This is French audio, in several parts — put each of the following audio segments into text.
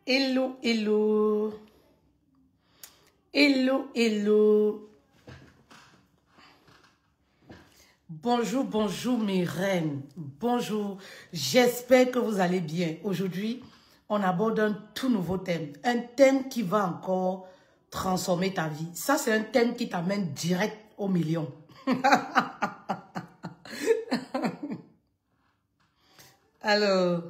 Hello, hello. Hello, hello. Bonjour, bonjour mes reines. Bonjour. J'espère que vous allez bien. Aujourd'hui, on aborde un tout nouveau thème. Un thème qui va encore transformer ta vie. Ça, c'est un thème qui t'amène direct au million. Alors...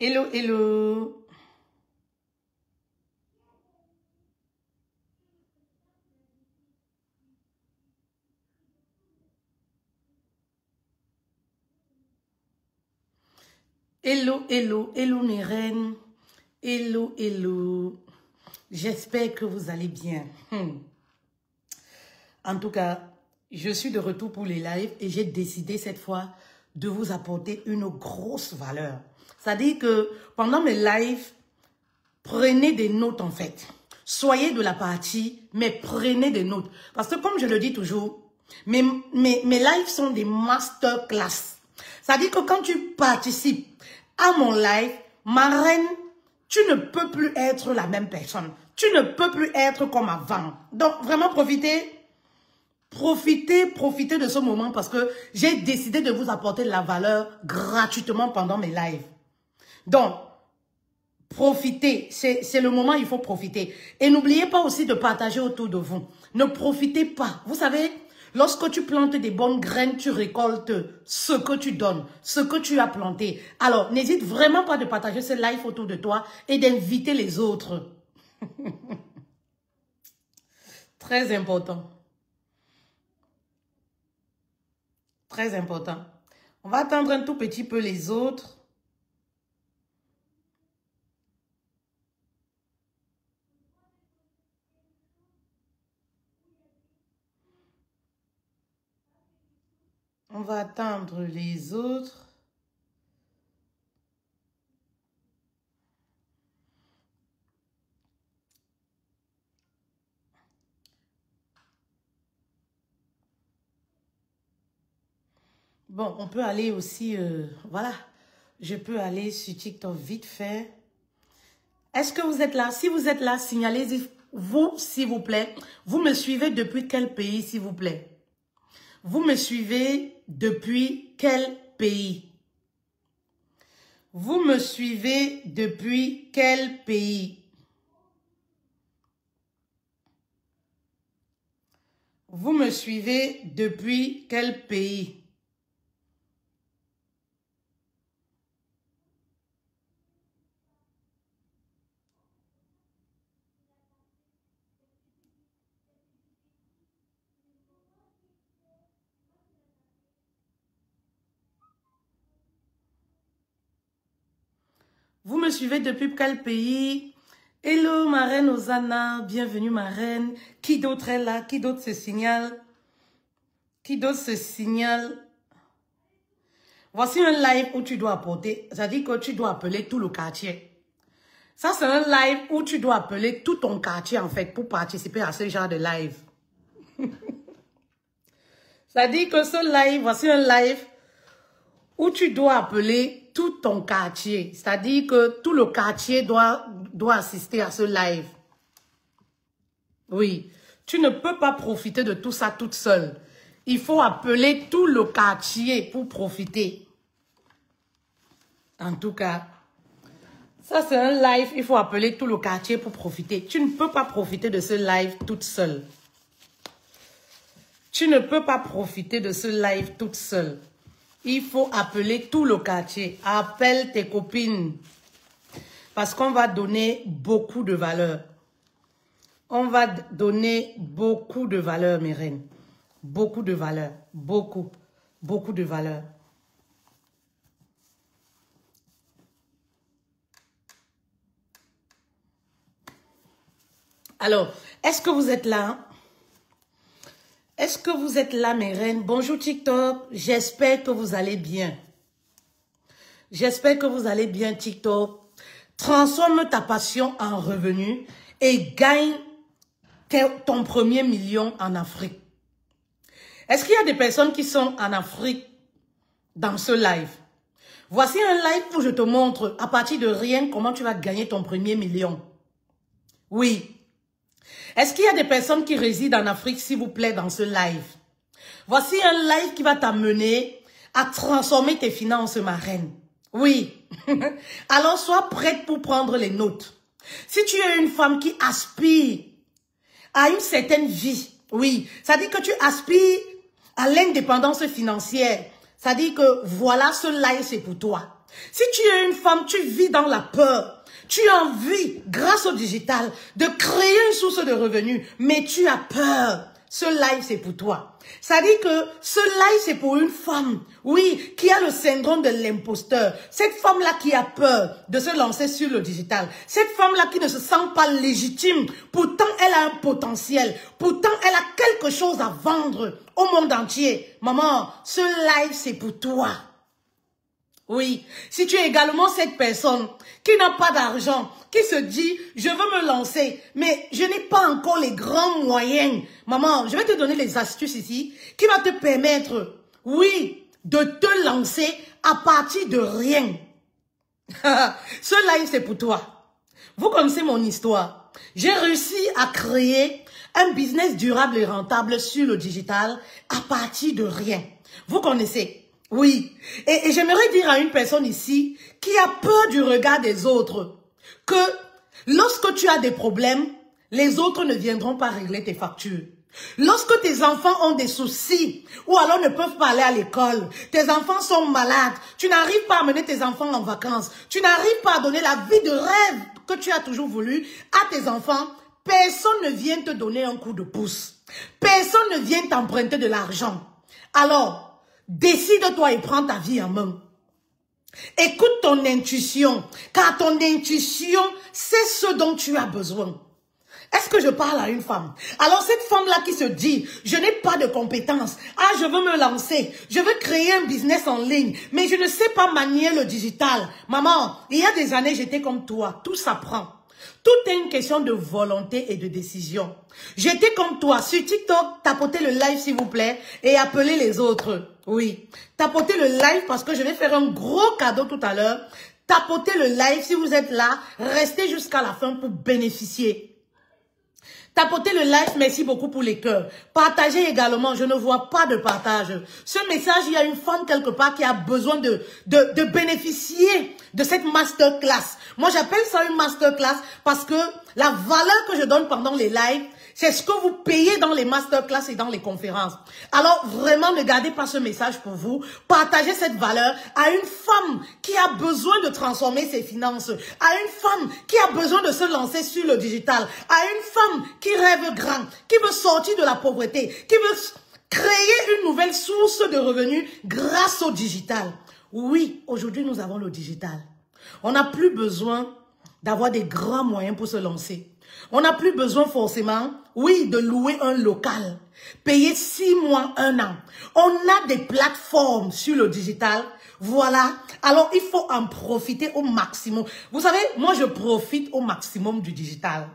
Hello, hello. Hello, hello, hello mes reines. Hello, hello. J'espère que vous allez bien. En tout cas, je suis de retour pour les lives et j'ai décidé cette fois de vous apporter une grosse valeur. C'est-à-dire que pendant mes lives, prenez des notes en fait. Soyez de la partie, mais prenez des notes. Parce que comme je le dis toujours, mes lives sont des masterclass. C'est-à-dire que quand tu participes à mon live, ma reine, tu ne peux plus être la même personne. Tu ne peux plus être comme avant. Donc vraiment profitez. Profitez de ce moment parce que j'ai décidé de vous apporter de la valeur gratuitement pendant mes lives. Donc, profitez. C'est le moment, il faut profiter. Et n'oubliez pas aussi de partager autour de vous. Ne profitez pas. Vous savez, lorsque tu plantes des bonnes graines, tu récoltes ce que tu donnes, ce que tu as planté. Alors, n'hésite vraiment pas de partager ce live autour de toi et d'inviter les autres. Très important. Très important. On va attendre un tout petit peu les autres. On va attendre les autres. Bon, on peut aller aussi, voilà. Je peux aller sur TikTok vite fait. Est-ce que vous êtes là? Si vous êtes là, signalez-vous, s'il vous plaît. Vous me suivez depuis quel pays, s'il vous plaît? Vous me suivez depuis quel pays? Vous me suivez depuis quel pays? Vous me suivez depuis quel pays? Vous me suivez depuis quel pays? Hello, ma reine Osana. Bienvenue, ma reine. Qui d'autre est là? Qui d'autre se signale? Qui d'autre se signale? Voici un live où tu dois apporter. C'est-à-dire que tu dois appeler tout le quartier. Ça, c'est un live où tu dois appeler tout ton quartier, en fait, pour participer à ce genre de live. C'est-à-dire que ce live, voici un live où tu dois appeler tout ton quartier. C'est-à-dire que tout le quartier doit assister à ce live. Oui. Tu ne peux pas profiter de tout ça toute seule. Il faut appeler tout le quartier pour profiter. En tout cas, ça c'est un live. Il faut appeler tout le quartier pour profiter. Tu ne peux pas profiter de ce live toute seule. Tu ne peux pas profiter de ce live toute seule. Il faut appeler tout le quartier. Appelle tes copines. Parce qu'on va donner beaucoup de valeur. On va donner beaucoup de valeur, mes reines. Beaucoup de valeur. Beaucoup. Beaucoup de valeur. Alors, est-ce que vous êtes là? Est-ce que vous êtes là, mes reines? Bonjour TikTok, j'espère que vous allez bien. J'espère que vous allez bien, TikTok. Transforme ta passion en revenu et gagne ton premier million en Afrique. Est-ce qu'il y a des personnes qui sont en Afrique dans ce live? Voici un live où je te montre à partir de rien comment tu vas gagner ton premier million. Oui. Est-ce qu'il y a des personnes qui résident en Afrique, s'il vous plaît, dans ce live? Voici un live qui va t'amener à transformer tes finances, ma reine. Oui. Alors, sois prête pour prendre les notes. Si tu es une femme qui aspire à une certaine vie, oui, ça dit que tu aspires à l'indépendance financière. Ça dit que voilà, ce live, c'est pour toi. Si tu es une femme, tu vis dans la peur. Tu as envie, grâce au digital, de créer une source de revenus, mais tu as peur. Ce live, c'est pour toi. Ça dit que ce live, c'est pour une femme, oui, qui a le syndrome de l'imposteur. Cette femme-là qui a peur de se lancer sur le digital. Cette femme-là qui ne se sent pas légitime. Pourtant, elle a un potentiel. Pourtant, elle a quelque chose à vendre au monde entier. Maman, ce live, c'est pour toi. Oui, si tu es également cette personne qui n'a pas d'argent, qui se dit, je veux me lancer, mais je n'ai pas encore les grands moyens. Maman, je vais te donner les astuces ici qui vont te permettre, oui, de te lancer à partir de rien. Ce live, c'est pour toi. Vous connaissez mon histoire. J'ai réussi à créer un business durable et rentable sur le digital à partir de rien. Vous connaissez. Oui, et j'aimerais dire à une personne ici qui a peur du regard des autres que lorsque tu as des problèmes, les autres ne viendront pas régler tes factures. Lorsque tes enfants ont des soucis ou alors ne peuvent pas aller à l'école, tes enfants sont malades, tu n'arrives pas à mener tes enfants en vacances, tu n'arrives pas à donner la vie de rêve que tu as toujours voulu à tes enfants, personne ne vient te donner un coup de pouce. Personne ne vient t'emprunter de l'argent. Alors, décide-toi et prends ta vie en main. Écoute ton intuition, car ton intuition, c'est ce dont tu as besoin. Est-ce que je parle à une femme? Alors cette femme-là qui se dit, je n'ai pas de compétences, je veux me lancer, je veux créer un business en ligne, mais je ne sais pas manier le digital. Maman, il y a des années, j'étais comme toi, tout s'apprend. Tout est une question de volonté et de décision. J'étais comme toi, sur TikTok, tapotez le live s'il vous plaît et appelez les autres. Oui, tapotez le live parce que je vais faire un gros cadeau tout à l'heure. Tapotez le live si vous êtes là, restez jusqu'à la fin pour bénéficier. Tapotez le live, merci beaucoup pour les cœurs. Partagez également, je ne vois pas de partage. Ce message, il y a une femme quelque part qui a besoin de bénéficier de cette masterclass. Moi, j'appelle ça une masterclass parce que la valeur que je donne pendant les lives, c'est ce que vous payez dans les masterclass et dans les conférences. Alors, vraiment, ne gardez pas ce message pour vous. Partagez cette valeur à une femme qui a besoin de transformer ses finances, à une femme qui a besoin de se lancer sur le digital, à une femme qui rêve grand, qui veut sortir de la pauvreté, qui veut créer une nouvelle source de revenus grâce au digital. Oui, aujourd'hui, nous avons le digital. On n'a plus besoin d'avoir des grands moyens pour se lancer. On n'a plus besoin forcément, oui, de louer un local, payer 6 mois, 1 an. On a des plateformes sur le digital, voilà. Alors, il faut en profiter au maximum. Vous savez, moi, je profite au maximum du digital.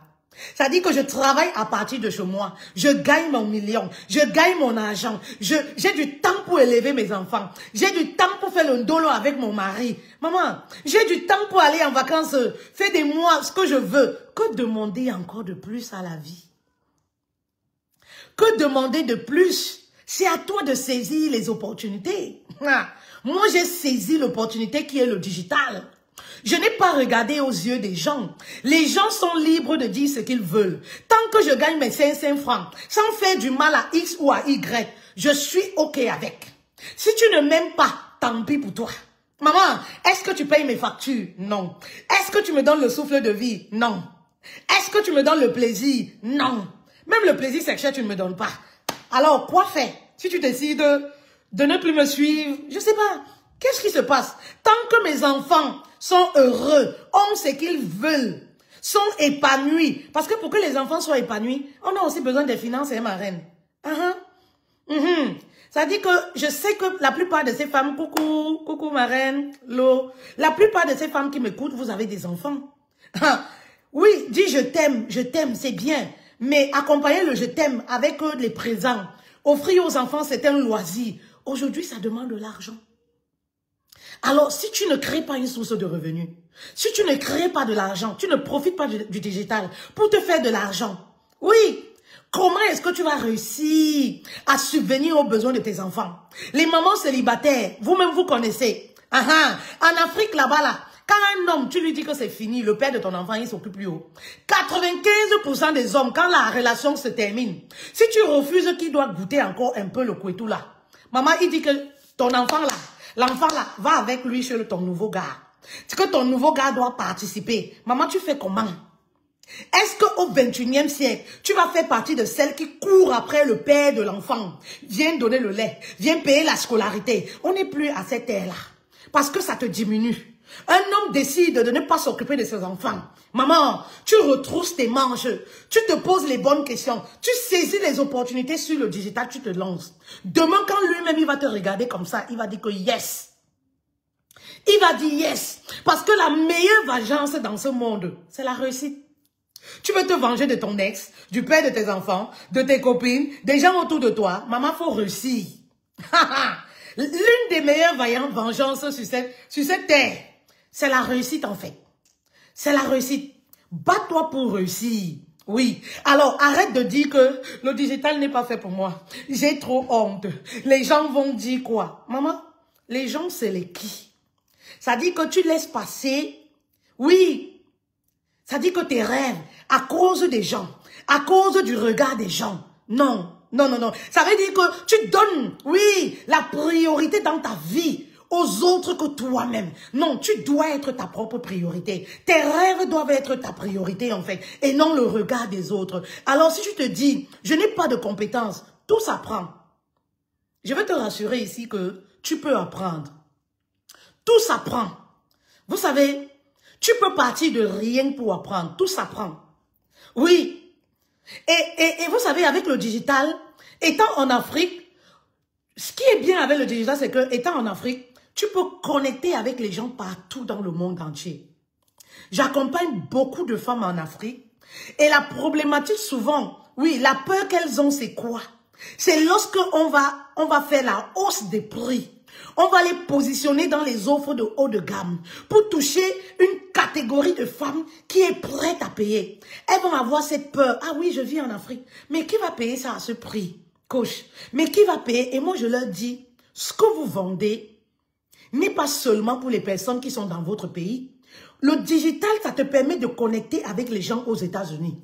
Ça dit que je travaille à partir de chez moi. Je gagne mon million. Je gagne mon argent. J'ai du temps pour élever mes enfants. J'ai du temps pour faire le dolo avec mon mari. Maman, j'ai du temps pour aller en vacances, faire des mois ce que je veux. Que demander encore de plus à la vie? Que demander de plus? C'est à toi de saisir les opportunités. Moi, j'ai saisi l'opportunité qui est le digital. Je n'ai pas regardé aux yeux des gens. Les gens sont libres de dire ce qu'ils veulent. Tant que je gagne mes 500 francs, sans faire du mal à X ou à Y, je suis OK avec. Si tu ne m'aimes pas, tant pis pour toi. Maman, est-ce que tu payes mes factures? Non. Est-ce que tu me donnes le souffle de vie? Non. Est-ce que tu me donnes le plaisir? Non. Même le plaisir sexuel, tu ne me donnes pas. Alors, quoi faire? Si tu décides de ne plus me suivre, je sais pas. Qu'est-ce qui se passe? Tant que mes enfants sont heureux, ont ce qu'ils veulent, sont épanouis. Parce que pour que les enfants soient épanouis, on a aussi besoin des finances, hein, ma reine. Ça dit que je sais que la plupart de ces femmes, coucou ma reine, la plupart de ces femmes qui m'écoutent, vous avez des enfants. Oui, dis je t'aime, c'est bien. Mais accompagner le je t'aime avec les présents, offrir aux enfants, c'est un loisir. Aujourd'hui, ça demande de l'argent. Alors, si tu ne crées pas une source de revenus, si tu ne crées pas de l'argent, tu ne profites pas du digital pour te faire de l'argent, oui, comment est-ce que tu vas réussir à subvenir aux besoins de tes enfants? Les mamans célibataires, vous-même vous connaissez. En Afrique, là-bas, là, quand un homme, tu lui dis que c'est fini, le père de ton enfant, il s'occupe plus haut. 95% des hommes, quand la relation se termine, si tu refuses qu'il doit goûter encore un peu le couetou là, maman, il dit que ton enfant là, l'enfant là, va avec lui chez ton nouveau gars. C'est que ton nouveau gars doit participer. Maman, tu fais comment? Est-ce qu'au 21e siècle, tu vas faire partie de celles qui courent après le père de l'enfant, viens donner le lait, viens payer la scolarité? On n'est plus à cette ère-là. Parce que ça te diminue. Un homme décide de ne pas s'occuper de ses enfants. Maman, tu retrousses tes manches, tu te poses les bonnes questions, tu saisis les opportunités sur le digital, tu te lances. Demain, quand lui-même, il va te regarder comme ça, il va dire que yes. Il va dire yes. Parce que la meilleure vengeance dans ce monde, c'est la réussite. Tu veux te venger de ton ex, du père de tes enfants, de tes copines, des gens autour de toi. Maman, faut réussir. L'une des meilleures vengeances sur cette terre, c'est la réussite en fait. C'est la réussite. Bats-toi pour réussir. Oui. Alors, arrête de dire que le digital n'est pas fait pour moi. J'ai trop honte. Les gens vont dire quoi? Maman, les gens, c'est les qui? Ça dit que tu laisses passer. Oui. Ça dit que tes rêves, à cause des gens, à cause du regard des gens. Non. Non. Ça veut dire que tu donnes, oui, la priorité dans ta vie aux autres que toi-même. Non, tu dois être ta propre priorité. Tes rêves doivent être ta priorité, en fait, et non le regard des autres. Alors, si tu te dis, je n'ai pas de compétences, tout s'apprend. Je vais te rassurer ici que tu peux apprendre. Tout s'apprend. Vous savez, tu peux partir de rien pour apprendre. Tout s'apprend. Oui. Et vous savez, avec le digital, étant en Afrique, ce qui est bien avec le digital, c'est que, étant en Afrique, tu peux connecter avec les gens partout dans le monde entier. J'accompagne beaucoup de femmes en Afrique. Et la problématique souvent, oui, la peur qu'elles ont, c'est quoi? C'est lorsque on va faire la hausse des prix. On va les positionner dans les offres de haut de gamme pour toucher une catégorie de femmes qui est prête à payer. Elles vont avoir cette peur. Ah oui, je vis en Afrique. Mais qui va payer ça à ce prix? Coach. Mais qui va payer? Et moi, je leur dis, ce que vous vendez n'est pas seulement pour les personnes qui sont dans votre pays. Le digital, ça te permet de connecter avec les gens aux États-Unis,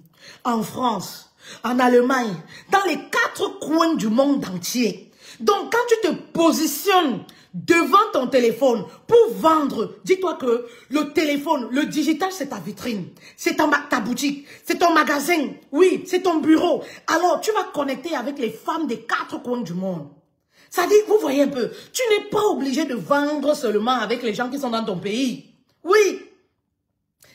en France, en Allemagne, dans les 4 coins du monde entier. Donc, quand tu te positionnes devant ton téléphone pour vendre, dis-toi que le téléphone, le digital, c'est ta vitrine, c'est ta boutique, c'est ton magasin, oui, c'est ton bureau. Alors, tu vas connecter avec les femmes des 4 coins du monde. Ça dit, vous voyez un peu, tu n'es pas obligé de vendre seulement avec les gens qui sont dans ton pays. Oui.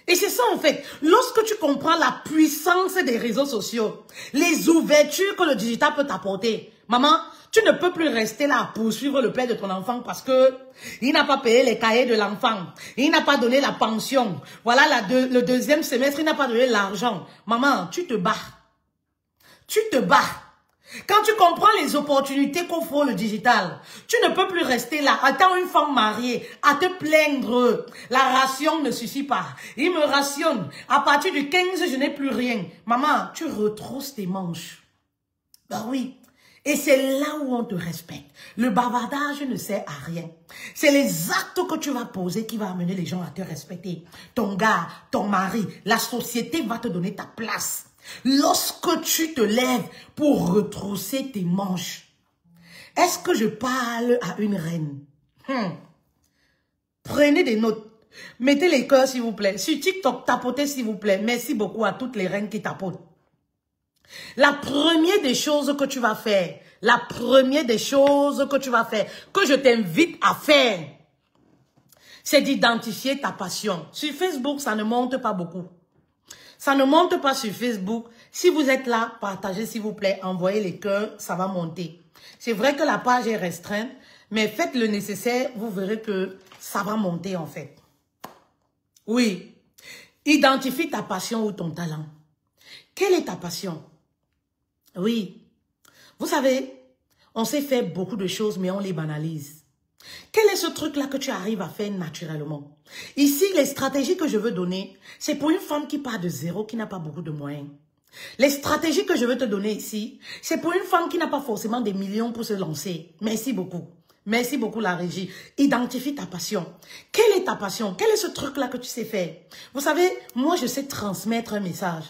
Et c'est ça en fait, lorsque tu comprends la puissance des réseaux sociaux, les ouvertures que le digital peut t'apporter, maman, tu ne peux plus rester là à poursuivre le père de ton enfant parce que il n'a pas payé les cahiers de l'enfant, il n'a pas donné la pension, voilà le deuxième semestre, il n'a pas donné l'argent. Maman, tu te bats. Tu te bats. Quand tu comprends les opportunités qu'offre le digital, tu ne peux plus rester là, attends une femme mariée, à te plaindre. La ration ne suffit pas. Il me rationne. À partir du 15, je n'ai plus rien. Maman, tu retrousses tes manches. Ben oui. Et c'est là où on te respecte. Le bavardage ne sert à rien. C'est les actes que tu vas poser qui vont amener les gens à te respecter. Ton gars, ton mari, la société va te donner ta place. Lorsque tu te lèves pour retrousser tes manches, est-ce que je parle à une reine? Prenez des notes. Mettez les cœurs s'il vous plaît. Sur TikTok, tapotez s'il vous plaît. Merci beaucoup à toutes les reines qui tapotent. La première des choses que tu vas faire, que je t'invite à faire, c'est d'identifier ta passion. Sur Facebook, ça ne monte pas beaucoup. Ça ne monte pas sur Facebook. Si vous êtes là, partagez s'il vous plaît, envoyez les cœurs, ça va monter. C'est vrai que la page est restreinte, mais faites le nécessaire, vous verrez que ça va monter en fait. Oui. Identifie ta passion ou ton talent. Quelle est ta passion? Oui. Vous savez, on sait faire beaucoup de choses, mais on les banalise. Quel est ce truc-là que tu arrives à faire naturellement? Ici, les stratégies que je veux donner, c'est pour une femme qui part de zéro, qui n'a pas beaucoup de moyens. Les stratégies que je veux te donner ici, c'est pour une femme qui n'a pas forcément des millions pour se lancer. Merci beaucoup. Merci beaucoup la régie. Identifie ta passion. Quelle est ta passion? Quel est ce truc-là que tu sais faire? Vous savez, moi je sais transmettre un message.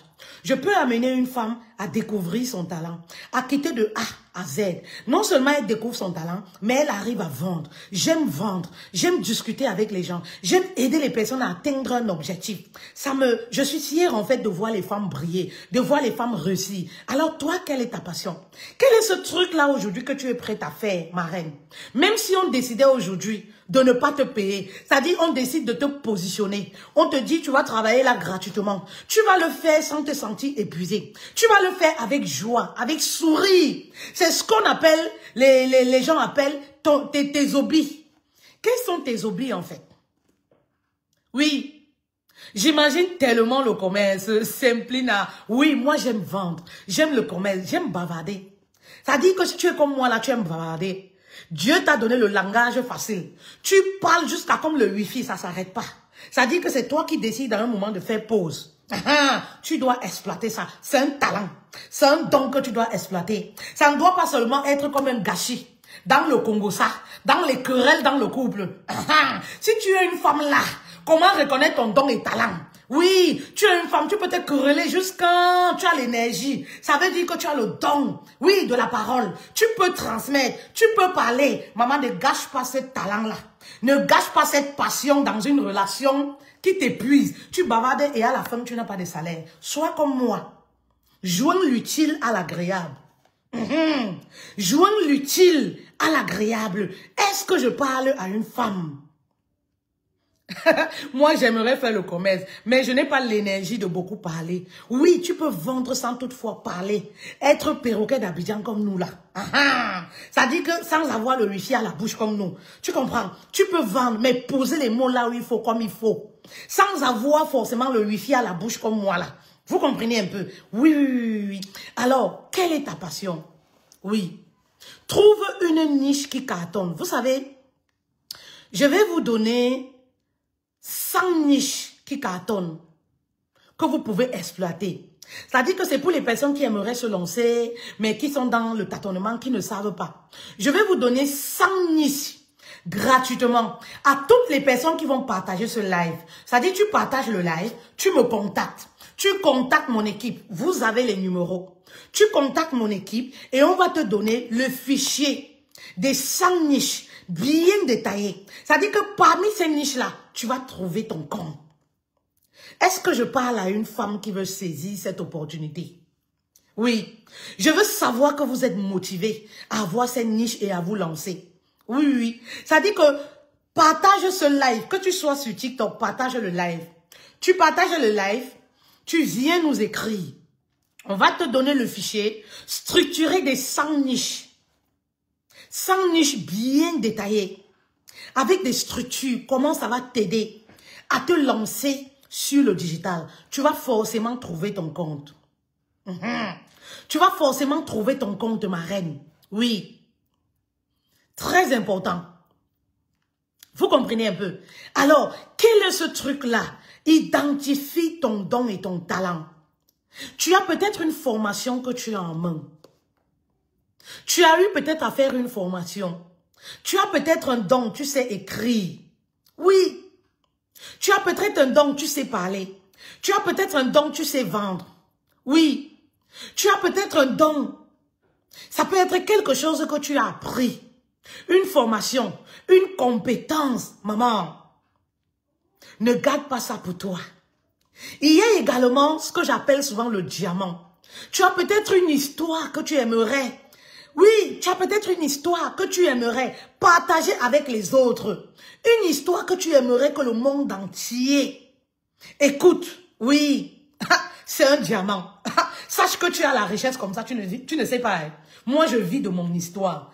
Je peux amener une femme à découvrir son talent, à quitter de A à Z. Non seulement elle découvre son talent, mais elle arrive à vendre. J'aime discuter avec les gens, j'aime aider les personnes à atteindre un objectif. Je suis fière en fait de voir les femmes briller, de voir les femmes réussir. Alors toi, quelle est ta passion? Quel est ce truc-là aujourd'hui que tu es prête à faire, ma reine? Même si on décidait aujourd'hui de ne pas te payer, c'est-à-dire on décide de te positionner, on te dit tu vas travailler là gratuitement, tu vas le faire sans te sentir épuisé, tu vas le faire avec joie, avec sourire. C'est ce qu'on appelle, les gens appellent tes hobbies. Quels sont tes hobbies en fait? Oui, j'imagine tellement le commerce, Simplina. Oui, moi j'aime vendre, j'aime le commerce, j'aime bavarder. Ça dit que si tu es comme moi là, tu aimes bavarder. Dieu t'a donné le langage facile. Tu parles jusqu'à comme le wifi, ça ne s'arrête pas. Ça dit que c'est toi qui décides à un moment de faire pause. Tu dois exploiter ça. C'est un talent. C'est un don que tu dois exploiter. Ça ne doit pas seulement être comme un gâchis. Dans le Congo, ça. Dans les querelles dans le couple. Si tu es une femme là, comment reconnaître ton don et talent? Oui, tu es une femme, tu peux te quereller jusqu'à tu as l'énergie. Ça veut dire que tu as le don, oui, de la parole. Tu peux transmettre, tu peux parler. Maman, ne gâche pas ce talent-là. Ne gâche pas cette passion dans une relation qui t'épuise. Tu bavardes et à la fin, tu n'as pas de salaire. Sois comme moi. Joins l'utile à l'agréable. Joins l'utile à l'agréable. Est-ce que je parle à une femme? Moi, j'aimerais faire le commerce, mais je n'ai pas l'énergie de beaucoup parler. Oui, tu peux vendre sans toutefois parler. Être perroquet d'Abidjan comme nous, là. Ça dit que sans avoir le wifi à la bouche comme nous. Tu comprends? Tu peux vendre, mais poser les mots là où il faut, comme il faut. Sans avoir forcément le wifi à la bouche comme moi, là. Vous comprenez un peu? Oui. Alors, quelle est ta passion? Oui. Trouve une niche qui cartonne. Vous savez, je vais vous donner 100 niches qui cartonnent, que vous pouvez exploiter. C'est-à-dire que c'est pour les personnes qui aimeraient se lancer, mais qui sont dans le tâtonnement, qui ne savent pas. Je vais vous donner 100 niches gratuitement à toutes les personnes qui vont partager ce live. C'est-à-dire tu partages le live, tu me contactes. Tu contactes mon équipe, vous avez les numéros. Tu contactes mon équipe et on va te donner le fichier des 100 niches bien détaillées. C'est-à-dire que parmi ces niches-là, tu vas trouver ton compte. Est-ce que je parle à une femme qui veut saisir cette opportunité? Oui. Je veux savoir que vous êtes motivé à avoir cette niche et à vous lancer. Oui. C'est-à-dire que partage ce live, que tu sois sur TikTok, partage le live. Tu partages le live, tu viens nous écrire. On va te donner le fichier structuré des 100 niches. 100 niches bien détaillées. Avec des structures, comment ça va t'aider à te lancer sur le digital. Tu vas forcément trouver ton compte. Tu vas forcément trouver ton compte, ma reine. Oui. Très important. Vous comprenez un peu? Alors, quel est ce truc-là? Identifie ton don et ton talent. Tu as peut-être une formation que tu as en main. Tu as eu peut-être à faire une formation. Tu as peut-être un don, tu sais écrire. Oui. Tu as peut-être un don, tu sais parler. Tu as peut-être un don, tu sais vendre. Oui. Tu as peut-être un don. Ça peut être quelque chose que tu as appris. Une formation, une compétence, maman. Ne garde pas ça pour toi. Il y a également ce que j'appelle souvent le diamant. Tu as peut-être une histoire que tu aimerais. Oui, tu as peut-être une histoire que tu aimerais partager avec les autres. Une histoire que tu aimerais que le monde entier écoute. Oui, un diamant. Sache que tu as la richesse comme ça, tu ne sais pas. Hein. Moi, je vis de mon histoire.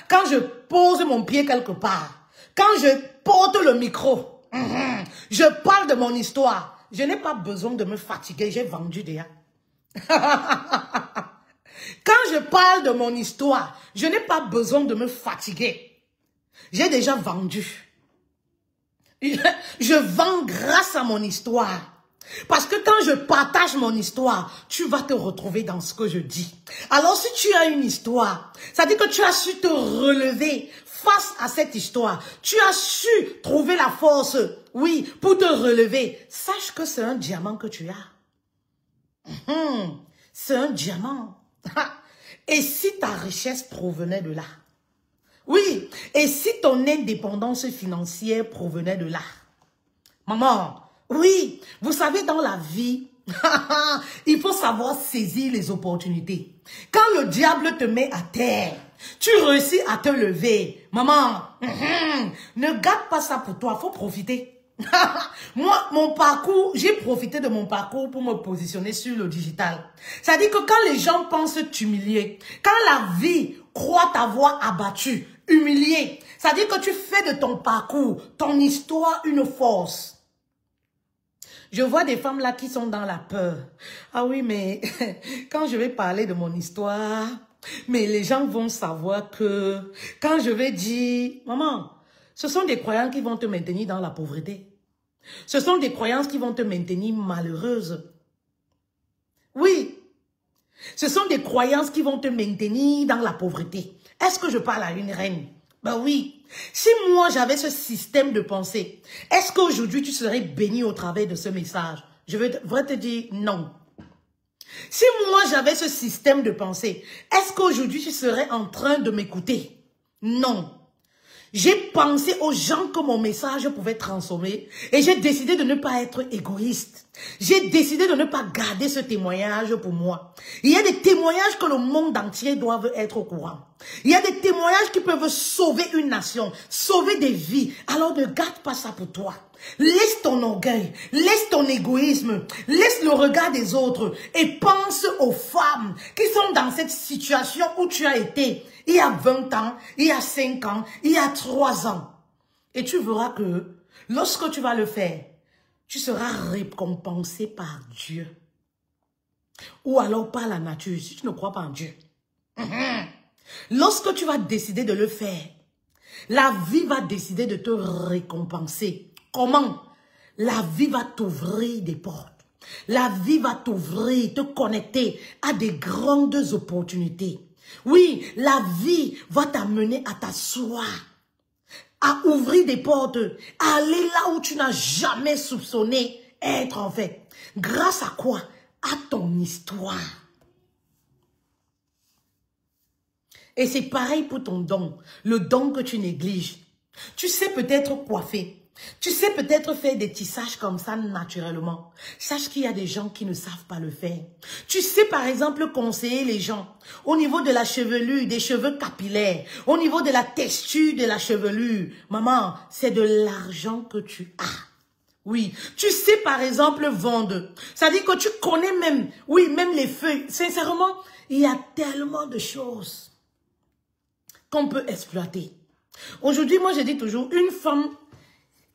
Quand je pose mon pied quelque part, quand je porte le micro, je parle de mon histoire. Je n'ai pas besoin de me fatiguer, j'ai vendu déjà. Quand je parle de mon histoire, je n'ai pas besoin de me fatiguer. J'ai déjà vendu. Je vends grâce à mon histoire. Parce que quand je partage mon histoire, tu vas te retrouver dans ce que je dis. Alors si tu as une histoire, ça dit que tu as su te relever face à cette histoire. Tu as su trouver la force, oui, pour te relever. Sache que c'est un diamant que tu as. C'est un diamant. Et si ta richesse provenait de là? Oui, et si ton indépendance financière provenait de là? Maman, oui, vous savez, dans la vie, il faut savoir saisir les opportunités. Quand le diable te met à terre, tu réussis à te lever. Maman, ne garde pas ça pour toi, il faut profiter. Moi, mon parcours, j'ai profité de mon parcours pour me positionner sur le digital. Ça dit que quand les gens pensent t'humilier, quand la vie croit t'avoir abattu, humilié, ça dit que tu fais de ton parcours, ton histoire, une force. Je vois des femmes là qui sont dans la peur. Ah oui, mais quand je vais parler de mon histoire, mais les gens vont savoir que quand je vais dire, maman, ce sont des croyances qui vont te maintenir dans la pauvreté. Ce sont des croyances qui vont te maintenir malheureuse. Oui, ce sont des croyances qui vont te maintenir dans la pauvreté. Est-ce que je parle à une reine? Ben oui. Si moi j'avais ce système de pensée, est-ce qu'aujourd'hui tu serais béni au travers de ce message? Je voudrais te dire non. Si moi j'avais ce système de pensée, est-ce qu'aujourd'hui tu serais en train de m'écouter? Non. J'ai pensé aux gens que mon message pouvait transformer et j'ai décidé de ne pas être égoïste. J'ai décidé de ne pas garder ce témoignage pour moi. Il y a des témoignages que le monde entier doit être au courant. Il y a des témoignages qui peuvent sauver une nation, sauver des vies. Alors ne garde pas ça pour toi. Laisse ton orgueil, laisse ton égoïsme, laisse le regard des autres et pense aux femmes qui sont dans cette situation où tu as été il y a 20 ans, il y a 5 ans, il y a 3 ans. Et tu verras que lorsque tu vas le faire, tu seras récompensé par Dieu. Ou alors par la nature, si tu ne crois pas en Dieu. Lorsque tu vas décider de le faire, la vie va décider de te récompenser. Comment? La vie va t'ouvrir des portes. La vie va t'ouvrir, te connecter à des grandes opportunités. Oui, la vie va t'amener à t'asseoir, à ouvrir des portes, à aller là où tu n'as jamais soupçonné être en fait. Grâce à quoi? À ton histoire. Et c'est pareil pour ton don, le don que tu négliges. Tu sais peut-être coiffer. Tu sais peut-être faire des tissages comme ça naturellement. Sache qu'il y a des gens qui ne savent pas le faire. Tu sais par exemple conseiller les gens au niveau de la chevelure, des cheveux capillaires, au niveau de la texture de la chevelure. Maman, c'est de l'argent que tu as. Oui, tu sais par exemple vendre. Ça dit que tu connais même, oui, même les feuilles. Sincèrement, il y a tellement de choses qu'on peut exploiter. Aujourd'hui, moi je dis toujours, une femme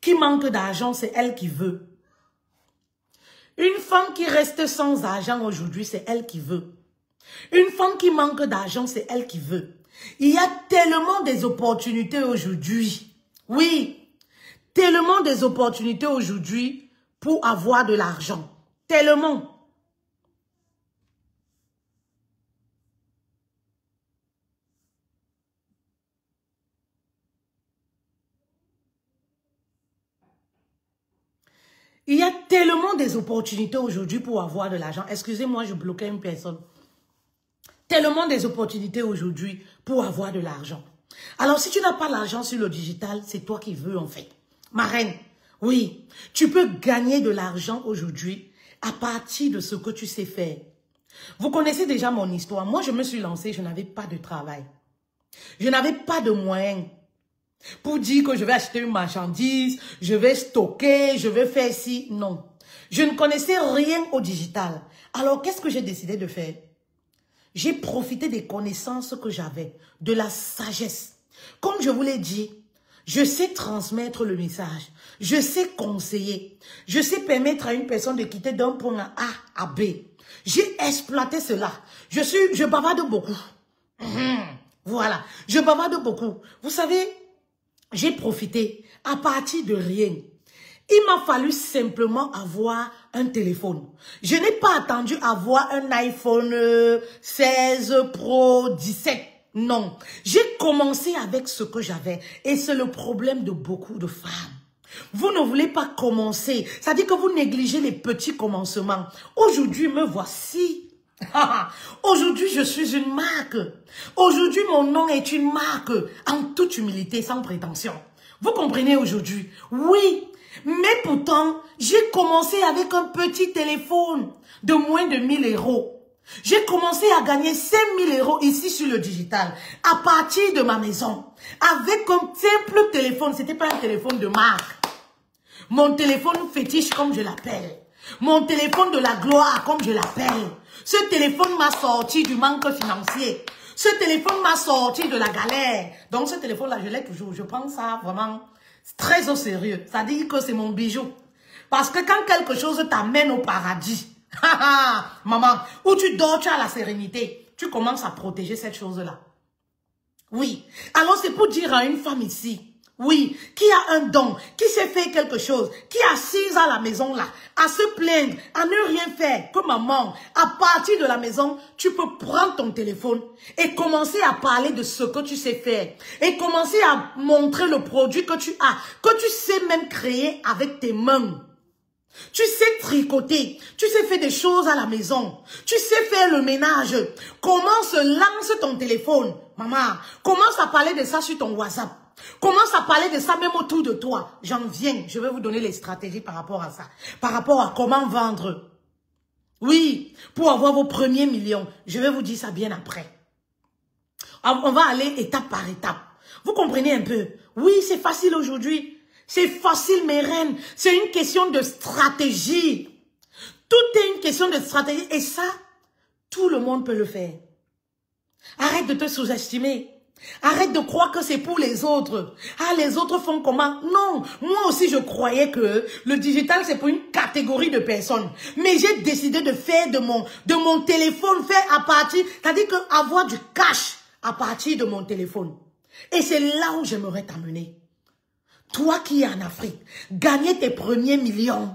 qui manque d'argent, c'est elle qui veut. Une femme qui reste sans argent aujourd'hui, c'est elle qui veut. Une femme qui manque d'argent, c'est elle qui veut. Il y a tellement des opportunités aujourd'hui. Oui, tellement des opportunités aujourd'hui pour avoir de l'argent. Tellement. Il y a tellement des opportunités aujourd'hui pour avoir de l'argent. Excusez-moi, je bloquais une personne. Tellement des opportunités aujourd'hui pour avoir de l'argent. Alors, si tu n'as pas l'argent sur le digital, c'est toi qui veux en fait. Ma reine, oui, tu peux gagner de l'argent aujourd'hui à partir de ce que tu sais faire. Vous connaissez déjà mon histoire. Moi, je me suis lancée, je n'avais pas de travail. Je n'avais pas de moyens. Pour dire que je vais acheter une marchandise, je vais stocker, je vais faire ci, non. Je ne connaissais rien au digital. Alors, qu'est-ce que j'ai décidé de faire? J'ai profité des connaissances que j'avais, de la sagesse. Comme je vous l'ai dit, je sais transmettre le message. Je sais conseiller. Je sais permettre à une personne de quitter d'un point A à B. J'ai exploité cela. Je bavarde beaucoup. Voilà, je bavarde beaucoup. Vous savez, j'ai profité à partir de rien. Il m'a fallu simplement avoir un téléphone. Je n'ai pas attendu avoir un iPhone 16 Pro 17. Non, j'ai commencé avec ce que j'avais. Et c'est le problème de beaucoup de femmes. Vous ne voulez pas commencer. Ça dit que vous négligez les petits commencements. Aujourd'hui, me voici. Aujourd'hui, je suis une marque. Aujourd'hui, mon nom est une marque. En toute humilité, sans prétention. Vous comprenez aujourd'hui? Oui. Mais pourtant, j'ai commencé avec un petit téléphone de moins de 1000 €. J'ai commencé à gagner 5000 € ici sur le digital, à partir de ma maison, avec un simple téléphone. C'était pas un téléphone de marque. Mon téléphone fétiche, comme je l'appelle. Mon téléphone de la gloire, comme je l'appelle. Ce téléphone m'a sorti du manque financier. Ce téléphone m'a sorti de la galère. Donc ce téléphone-là, je l'ai toujours. Je prends ça vraiment très au sérieux. Ça dit que c'est mon bijou. Parce que quand quelque chose t'amène au paradis, maman, où tu dors, tu as la sérénité. Tu commences à protéger cette chose-là. Oui. Alors c'est pour dire à une femme ici, oui, qui a un don, qui sait faire quelque chose, qui est assise à la maison là, à se plaindre, à ne rien faire, que maman, à partir de la maison, tu peux prendre ton téléphone et commencer à parler de ce que tu sais faire. Et commencer à montrer le produit que tu as, que tu sais même créer avec tes mains. Tu sais tricoter, tu sais faire des choses à la maison, tu sais faire le ménage. Comment se lance ton téléphone, maman? Commence à parler de ça sur ton WhatsApp. Commence à parler de ça même autour de toi. J'en viens, je vais vous donner les stratégies par rapport à ça. Par rapport à comment vendre. Oui, pour avoir vos premiers millions. Je vais vous dire ça bien après. On va aller étape par étape. Vous comprenez un peu? Oui, c'est facile aujourd'hui. C'est facile, mes reines. C'est une question de stratégie. Tout est une question de stratégie. Et ça, tout le monde peut le faire. Arrête de te sous-estimer. Arrête de croire que c'est pour les autres. Ah, les autres font comment? Non, moi aussi je croyais que le digital c'est pour une catégorie de personnes. Mais j'ai décidé de faire de mon téléphone, faire à partir, c'est-à-dire que avoir du cash à partir de mon téléphone. Et c'est là où j'aimerais t'amener. Toi qui es en Afrique, gagner tes premiers millions.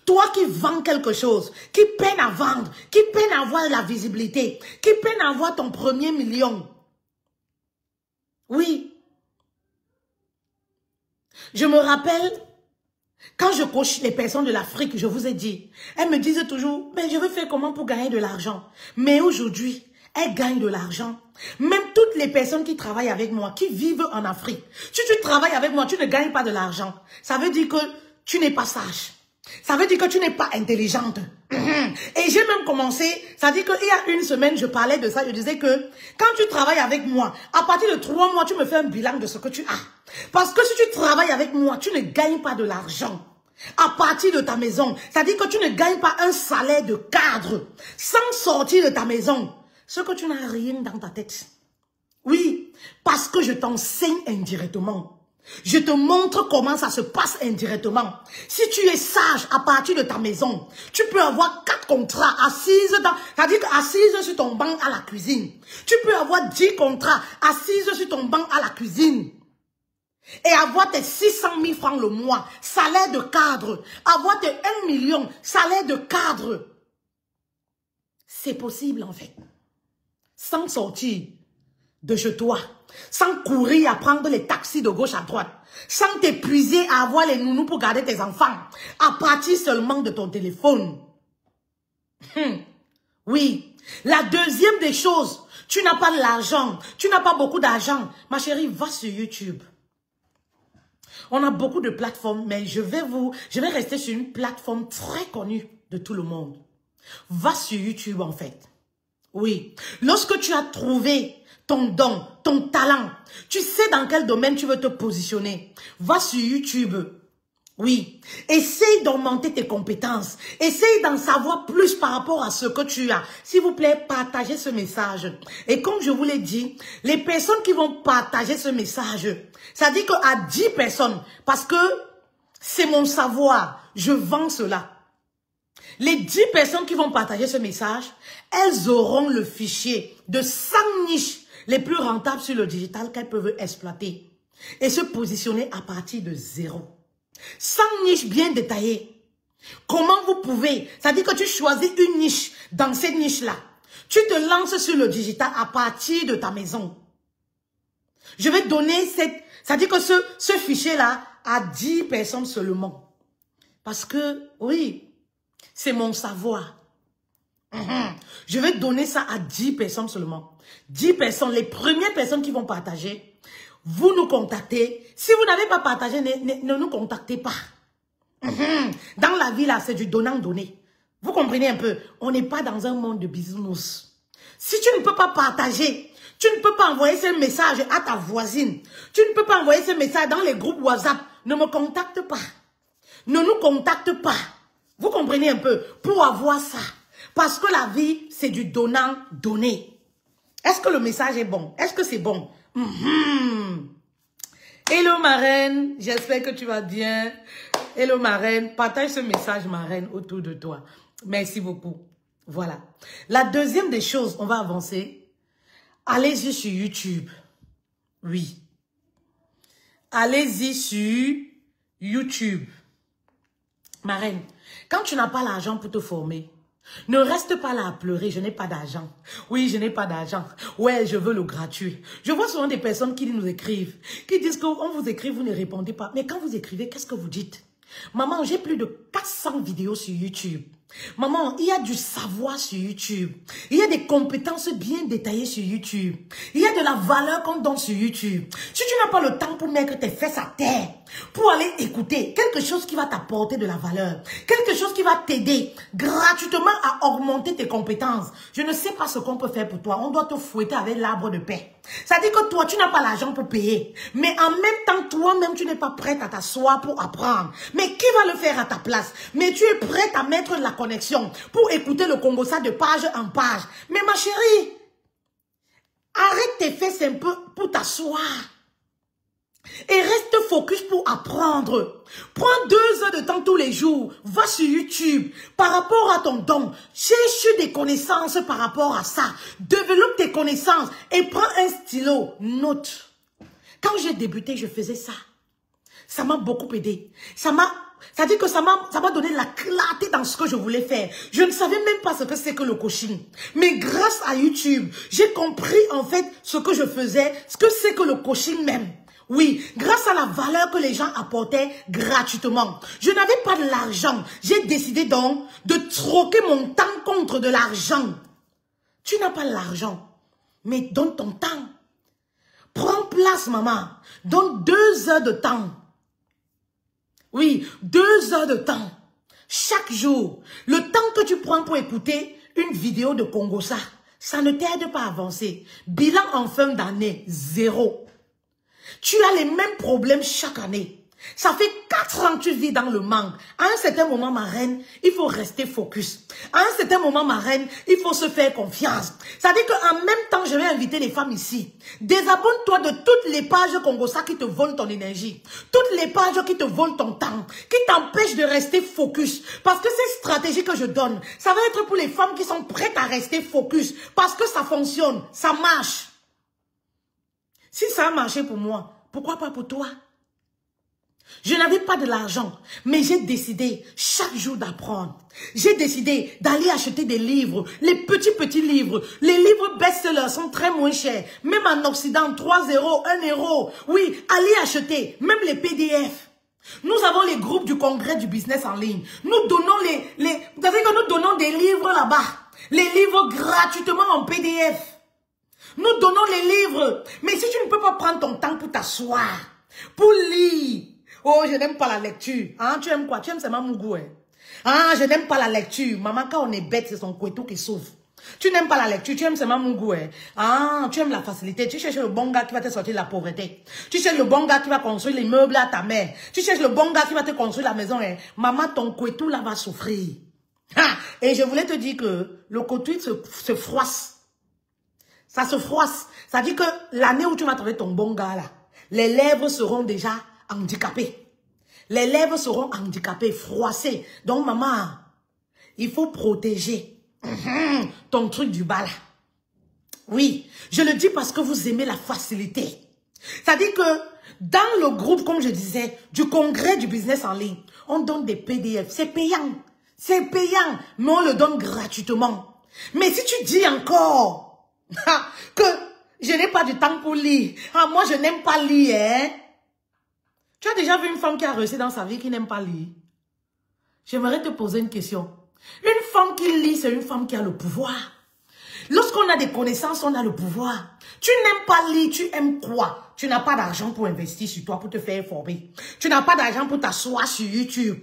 Toi qui vends quelque chose, qui peine à vendre, qui peine à avoir la visibilité, qui peine à avoir ton premier million. Oui. Je me rappelle, quand je coach les personnes de l'Afrique, je vous ai dit, elles me disaient toujours, mais je veux faire comment pour gagner de l'argent? Mais aujourd'hui, elles gagnent de l'argent. Même toutes les personnes qui travaillent avec moi, qui vivent en Afrique, si tu travailles avec moi, tu ne gagnes pas de l'argent. Ça veut dire que tu n'es pas sage. Ça veut dire que tu n'es pas intelligente. Et j'ai même commencé, ça veut dire qu'il y a une semaine, je parlais de ça, je disais que quand tu travailles avec moi, à partir de 3 mois, tu me fais un bilan de ce que tu as. Parce que si tu travailles avec moi, tu ne gagnes pas de l'argent. À partir de ta maison, ça veut dire que tu ne gagnes pas un salaire de cadre sans sortir de ta maison. Ce que tu n'as rien dans ta tête. Oui, parce que je t'enseigne indirectement. Je te montre comment ça se passe indirectement. Si tu es sage à partir de ta maison, tu peux avoir 4 contrats assises dans, c'est-à-dire assise sur ton banc à la cuisine. Tu peux avoir 10 contrats assises sur ton banc à la cuisine. Et avoir tes 600 000 francs le mois, salaire de cadre. Avoir tes 1 million, salaire de cadre. C'est possible en fait. Sans sortir de chez toi, sans courir à prendre les taxis de gauche à droite, sans t'épuiser à avoir les nounous pour garder tes enfants, à partir seulement de ton téléphone. Oui. La deuxième des choses, tu n'as pas de l'argent, tu n'as pas beaucoup d'argent. Ma chérie, va sur YouTube. On a beaucoup de plateformes, mais je vais rester sur une plateforme très connue de tout le monde. Va sur YouTube en fait. Oui. Lorsque tu as trouvé ton don, ton talent, tu sais dans quel domaine tu veux te positionner. Va sur YouTube. Oui, essaye d'augmenter tes compétences. Essaye d'en savoir plus par rapport à ce que tu as. S'il vous plaît, partagez ce message. Et comme je vous l'ai dit, les personnes qui vont partager ce message, ça dit qu'à 10 personnes, parce que c'est mon savoir, je vends cela. Les 10 personnes qui vont partager ce message, elles auront le fichier de 100 niches les plus rentables sur le digital qu'elles peuvent exploiter et se positionner à partir de 0. 100 niches bien détaillées. Comment vous pouvez, c'est-à-dire que tu choisis une niche, dans cette niche-là, tu te lances sur le digital à partir de ta maison. Je vais donner c'est-à-dire que ce fichier-là à 10 personnes seulement. Parce que, oui, c'est mon savoir. Je vais donner ça à 10 personnes seulement. 10 personnes, les premières personnes qui vont partager. Vous nous contactez. Si vous n'avez pas partagé, ne nous contactez pas. Dans la vie, là, c'est du donnant-donné. Vous comprenez un peu? On n'est pas dans un monde de business. Si tu ne peux pas partager, tu ne peux pas envoyer ce message à ta voisine. Tu ne peux pas envoyer ce message dans les groupes WhatsApp. Ne me contacte pas. Ne nous contacte pas. Vous comprenez un peu? Pour avoir ça. Parce que la vie, c'est du donnant-donné. Est-ce que le message est bon? Est-ce que c'est bon? Hello marraine, j'espère que tu vas bien. Hello marraine, partage ce message marraine autour de toi. Merci beaucoup. Voilà. La deuxième des choses, on va avancer. Allez-y sur YouTube. Oui. Allez-y sur YouTube. Marraine, quand tu n'as pas l'argent pour te former, ne reste pas là à pleurer, je n'ai pas d'argent. Oui, je n'ai pas d'argent. Ouais, je veux le gratuit. Je vois souvent des personnes qui nous écrivent, qui disent qu'on vous écrit, vous ne répondez pas. Mais quand vous écrivez, qu'est-ce que vous dites? Maman, j'ai plus de 400 vidéos sur YouTube. Maman, il y a du savoir sur YouTube. Il y a des compétences bien détaillées sur YouTube. Il y a de la valeur qu'on donne sur YouTube. Si tu n'as pas le temps pour mettre tes fesses à terre, pour aller écouter quelque chose qui va t'apporter de la valeur, quelque chose qui va t'aider gratuitement à augmenter tes compétences, je ne sais pas ce qu'on peut faire pour toi. On doit te fouetter avec l'arbre de paix. Ça dit que toi, tu n'as pas l'argent pour payer. Mais en même temps, toi-même, tu n'es pas prête à t'asseoir pour apprendre. Mais qui va le faire à ta place? Mais tu es prête à mettre la connexion pour écouter le Congossa de page en page. Mais ma chérie, arrête tes fesses un peu pour t'asseoir. Et reste focus pour apprendre. Prends 2 heures de temps tous les jours. Va sur YouTube. Par rapport à ton don, cherche des connaissances par rapport à ça. Développe tes connaissances et prends un stylo. Note. Quand j'ai débuté, je faisais ça. Ça m'a beaucoup aidé. Ça dit que ça m'a donné la clarté dans ce que je voulais faire. Je ne savais même pas ce que c'est que le coaching. Mais grâce à YouTube, j'ai compris en fait ce que je faisais, ce que c'est que le coaching même. Oui, grâce à la valeur que les gens apportaient gratuitement. Je n'avais pas de l'argent. J'ai décidé donc de troquer mon temps contre de l'argent. Tu n'as pas l'argent, mais donne ton temps. Prends place, maman. Donne 2 heures de temps. Oui, 2 heures de temps. Chaque jour. Le temps que tu prends pour écouter une vidéo de Congossa, ça ne t'aide pas à avancer. Bilan en fin d'année, 0. Tu as les mêmes problèmes chaque année. Ça fait 4 ans que tu vis dans le manque. À un certain moment, ma reine, il faut rester focus. À un certain moment, ma reine, il faut se faire confiance. Ça veut dire qu'en même temps, je vais inviter les femmes ici. Désabonne-toi de toutes les pages Congossa qui te volent ton énergie. Toutes les pages qui te volent ton temps. Qui t'empêchent de rester focus. Parce que ces stratégies que je donne, ça va être pour les femmes qui sont prêtes à rester focus. Parce que ça fonctionne, ça marche. Si ça a marché pour moi, pourquoi pas pour toi? Je n'avais pas de l'argent, mais j'ai décidé chaque jour d'apprendre. J'ai décidé d'aller acheter des livres, les petits livres. Les livres best-sellers sont très moins chers. Même en Occident, 3 €, 1 €. Oui, allez acheter, même les PDF. Nous avons les groupes du congrès du business en ligne. Nous donnons vous savez que nous donnons des livres là-bas. Les livres gratuitement en PDF. Nous donnons les livres. Mais si tu ne peux pas prendre ton temps pour t'asseoir, pour lire. Oh, je n'aime pas la lecture. Hein, tu aimes quoi? Tu aimes seulement mon goût. Hein? Ah, je n'aime pas la lecture. Maman, quand on est bête, c'est son couteau qui souffre. Tu n'aimes pas la lecture, tu aimes seulement mon goût. Hein. Ah, tu aimes la facilité. Tu cherches le bon gars qui va te sortir de la pauvreté. Tu cherches le bon gars qui va construire les meubles à ta mère. Tu cherches le bon gars qui va te construire la maison. Hein. Maman, ton couetou là va souffrir. Ah, et je voulais te dire que le couetou se froisse. Ça se froisse. Ça dit que l'année où tu vas trouver ton bon gars là, les lèvres seront déjà handicapées. Les lèvres seront handicapées, froissées. Donc maman, il faut protéger ton truc du bas là. Oui, je le dis parce que vous aimez la facilité. C'est-à-dire que dans le groupe, comme je disais, du congrès du business en ligne, on donne des PDF. C'est payant. C'est payant, mais on le donne gratuitement. Mais si tu dis encore que je n'ai pas du temps pour lire, ah, moi je n'aime pas lire, hein? Tu as déjà vu une femme qui a réussi dans sa vie qui n'aime pas lire? J'aimerais te poser une question. Une femme qui lit, c'est une femme qui a le pouvoir. Lorsqu'on a des connaissances, on a le pouvoir. Tu n'aimes pas lire, tu aimes quoi? Tu n'as pas d'argent pour investir sur toi, pour te faire former. Tu n'as pas d'argent pour t'asseoir sur YouTube,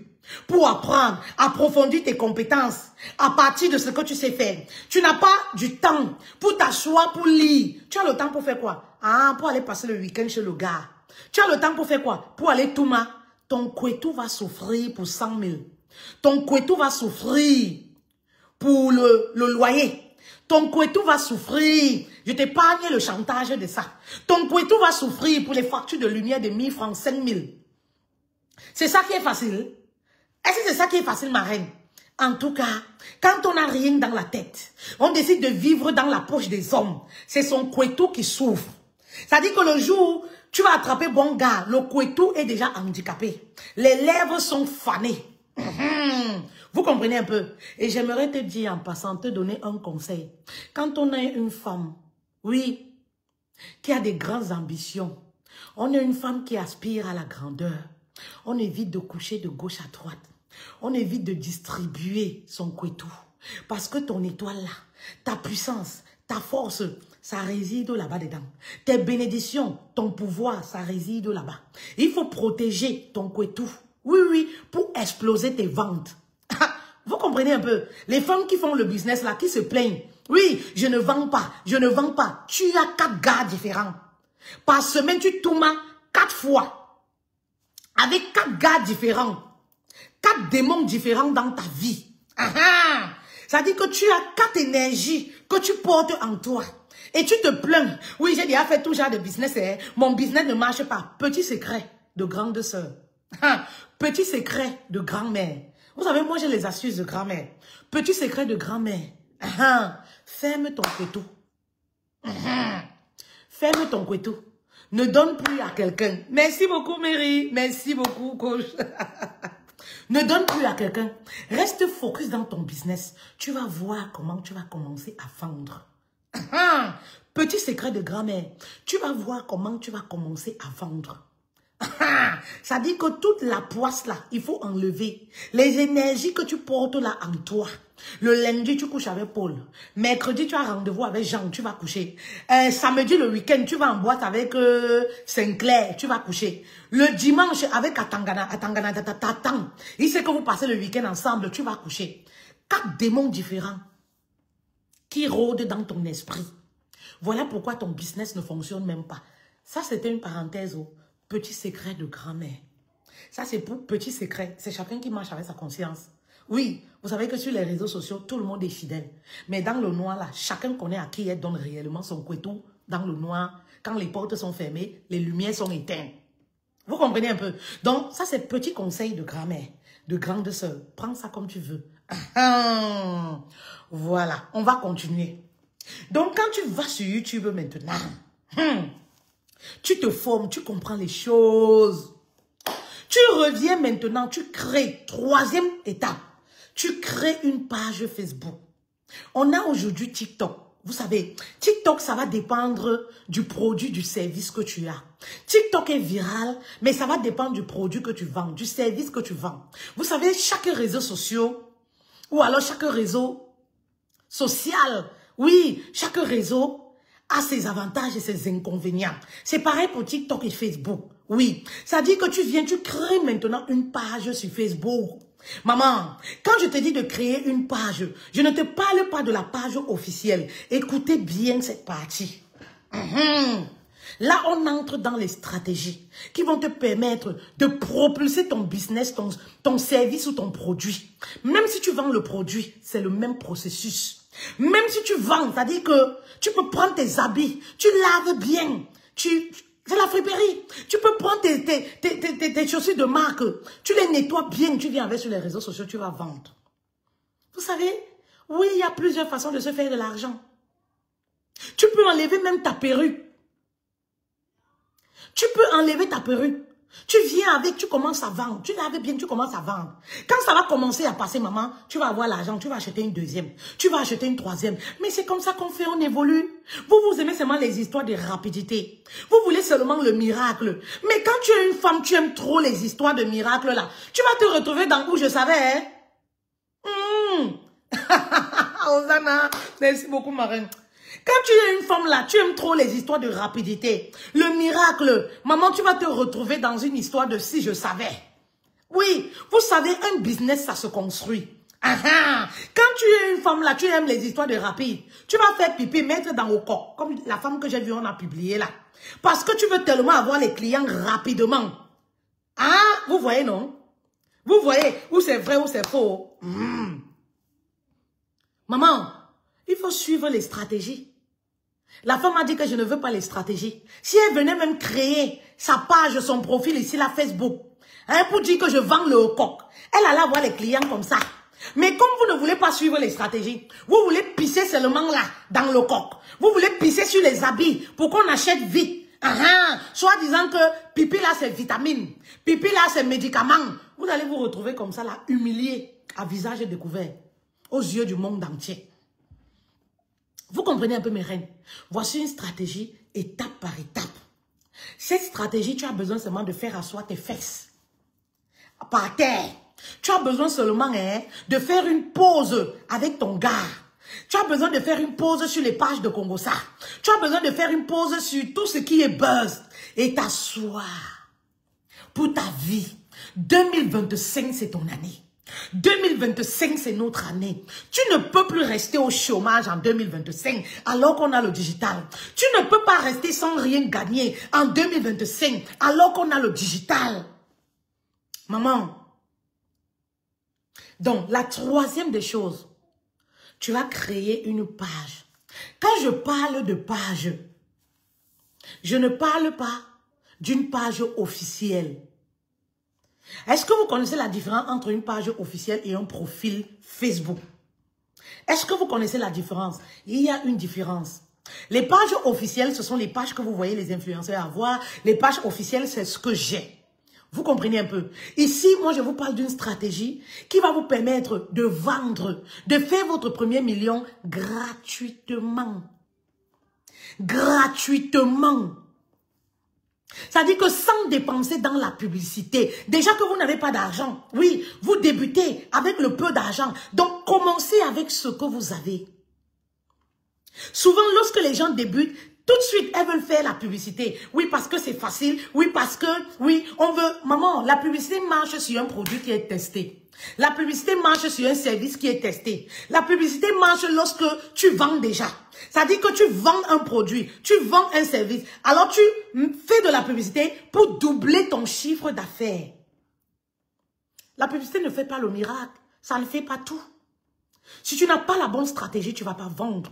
pour apprendre, approfondir tes compétences à partir de ce que tu sais faire. Tu n'as pas du temps pour t'asseoir, pour lire. Tu as le temps pour faire quoi? Ah, pour aller passer le week-end chez le gars. Tu as le temps pour faire quoi? Pour aller Touma. Ton couetou va souffrir pour 100 000. Ton couetou va souffrir pour le loyer. Ton couetou va souffrir. Je t'épargne le chantage de ça. Ton couetou va souffrir pour les factures de lumière de 1000 francs, 5000. C'est ça qui est facile. Est-ce que c'est ça qui est facile, ma reine? En tout cas, quand on n'a rien dans la tête, on décide de vivre dans la poche des hommes. C'est son couetou qui souffre. C'est-à-dire que le jour où tu vas attraper bon gars, le couetou est déjà handicapé. Les lèvres sont fanées. Vous comprenez un peu? Et j'aimerais te dire en passant, te donner un conseil. Quand on a une femme, oui, qui a des grandes ambitions, on est une femme qui aspire à la grandeur. On évite de coucher de gauche à droite. On évite de distribuer son couetou. Parce que ton étoile là, ta puissance, ta force, ça réside là-bas dedans. Tes bénédictions, ton pouvoir, ça réside là-bas. Il faut protéger ton couetou. Oui, oui, pour exploser tes ventes. Vous comprenez un peu? Les femmes qui font le business là, qui se plaignent. Oui, je ne vends pas, je ne vends pas. Tu as 4 gars différents. Par semaine, tu tournes 4 fois. Avec 4 gars différents. 4 démons différents dans ta vie. Ça dit que tu as 4 énergies que tu portes en toi. Et tu te plains. Oui, j'ai déjà fait tout genre de business. Mon business ne marche pas. Petit secret de grande sœur. Petit secret de grand-mère. Vous savez, moi j'ai les astuces de grand-mère. Petit secret de grand-mère. Ferme ton couteau. Ferme ton couteau. Ne donne plus à quelqu'un. Merci beaucoup, Mary. Merci beaucoup, coach. Ne donne plus à quelqu'un. Reste focus dans ton business. Tu vas voir comment tu vas commencer à vendre. Petit secret de grand-mère. Tu vas voir comment tu vas commencer à vendre. Ça dit que toute la poisse là, il faut enlever. Les énergies que tu portes là en toi. Le lundi, tu couches avec Paul. Mercredi, tu as rendez-vous avec Jean, tu vas coucher. Samedi, le week-end, tu vas en boîte avec Sinclair, tu vas coucher. Le dimanche, avec Atangana, il sait que vous passez le week-end ensemble, tu vas coucher. 4 démons différents qui rôdent dans ton esprit. Voilà pourquoi ton business ne fonctionne même pas. Ça, c'était une parenthèse. Petit secret de grand-mère. Ça, c'est pour petit secret. C'est chacun qui marche avec sa conscience. Oui, vous savez que sur les réseaux sociaux, tout le monde est fidèle. Mais dans le noir, là, chacun connaît à qui elle donne réellement son couetou. Dans le noir, quand les portes sont fermées, les lumières sont éteintes. Vous comprenez un peu? Donc, ça, c'est petit conseil de grand-mère, de grande sœur. Prends ça comme tu veux. Voilà, on va continuer. Donc, quand tu vas sur YouTube maintenant, tu te formes, tu comprends les choses. Tu reviens maintenant, tu crées. 3e étape. Tu crées une page Facebook. On a aujourd'hui TikTok. Vous savez, TikTok, ça va dépendre du produit, du service que tu as. TikTok est viral, mais ça va dépendre du produit que tu vends, du service que tu vends. Vous savez, chaque réseau social, ou alors chaque réseau social, oui, chaque réseau a ses avantages et ses inconvénients. C'est pareil pour TikTok et Facebook. Oui, ça dit que tu viens, tu crées maintenant une page sur Facebook. Maman, quand je te dis de créer une page, je ne te parle pas de la page officielle. Écoutez bien cette partie. Là, on entre dans les stratégies qui vont te permettre de propulser ton business, ton service ou ton produit. Même si tu vends le produit, c'est le même processus. Même si tu vends, c'est-à-dire que tu peux prendre tes habits, tu laves bien, c'est la friperie. Tu peux prendre tes chaussures de marque, tu les nettoies bien, tu viens avec sur les réseaux sociaux, tu vas vendre. Vous savez, oui, il y a plusieurs façons de se faire de l'argent. Tu peux enlever même ta perruque. Tu peux enlever ta perruque. Tu viens avec, tu commences à vendre. Tu laves bien, tu commences à vendre. Quand ça va commencer à passer, maman, tu vas avoir l'argent, tu vas acheter une deuxième. Tu vas acheter une troisième. Mais c'est comme ça qu'on fait, on évolue. Vous aimez seulement les histoires de rapidité. Vous voulez seulement le miracle. Mais quand tu es une femme, tu aimes trop les histoires de miracle là. Tu vas te retrouver dans où je savais. Hosanna. Merci beaucoup, Marine. Quand tu es une femme là, tu aimes trop les histoires de rapidité. Le miracle. Maman, tu vas te retrouver dans une histoire de si je savais. Oui, vous savez, un business, ça se construit. Quand tu es une femme là, tu aimes les histoires de rapide. Tu vas faire pipi, mettre dans le corps. Comme la femme que j'ai vue, on a publié là. Parce que tu veux tellement avoir les clients rapidement. Vous voyez, non? Vous voyez où c'est vrai, où c'est faux. Maman, il faut suivre les stratégies. La femme a dit que je ne veux pas les stratégies. Si elle venait même créer sa page, son profil ici, la Facebook, pour dire que je vends le coq, elle allait avoir les clients comme ça. Mais comme vous ne voulez pas suivre les stratégies, vous voulez pisser seulement là, dans le coq. Vous voulez pisser sur les habits pour qu'on achète vite. Soit disant que pipi là c'est vitamine, pipi là c'est médicament. Vous allez vous retrouver comme ça là, humilié, à visage découvert, aux yeux du monde entier. Vous comprenez un peu mes reines? Voici une stratégie étape par étape. Cette stratégie, tu as besoin seulement de faire asseoir tes fesses par terre. Tu as besoin seulement de faire une pause avec ton gars. Tu as besoin de faire une pause sur les pages de Congosa. Tu as besoin de faire une pause sur tout ce qui est buzz et t'asseoir pour ta vie. 2025, c'est ton année. 2025, c'est notre année. Tu ne peux plus rester au chômage en 2025 alors qu'on a le digital. Tu ne peux pas rester sans rien gagner en 2025 alors qu'on a le digital. Maman. Donc, la troisième des choses, tu vas créer une page. Quand je parle de page, je ne parle pas d'une page officielle. Est-ce que vous connaissez la différence entre une page officielle et un profil Facebook? Est-ce que vous connaissez la différence? Il y a une différence. Les pages officielles, ce sont les pages que vous voyez les influenceurs avoir. Les pages officielles, c'est ce que j'ai. Vous comprenez un peu? Ici, moi, je vous parle d'une stratégie qui va vous permettre de vendre, de faire votre premier million gratuitement. Gratuitement. C'est-à-dire que sans dépenser dans la publicité, déjà que vous n'avez pas d'argent, oui, vous débutez avec le peu d'argent. Donc, commencez avec ce que vous avez. Souvent, lorsque les gens débutent, tout de suite, elles veulent faire la publicité. Oui, parce que c'est facile. Oui, parce que, oui, on veut... Maman, la publicité marche sur un produit qui est testé. La publicité marche sur un service qui est testé. La publicité marche lorsque tu vends déjà. C'est-à-dire que tu vends un produit, tu vends un service. Alors, tu fais de la publicité pour doubler ton chiffre d'affaires. La publicité ne fait pas le miracle. Ça ne fait pas tout. Si tu n'as pas la bonne stratégie, tu ne vas pas vendre.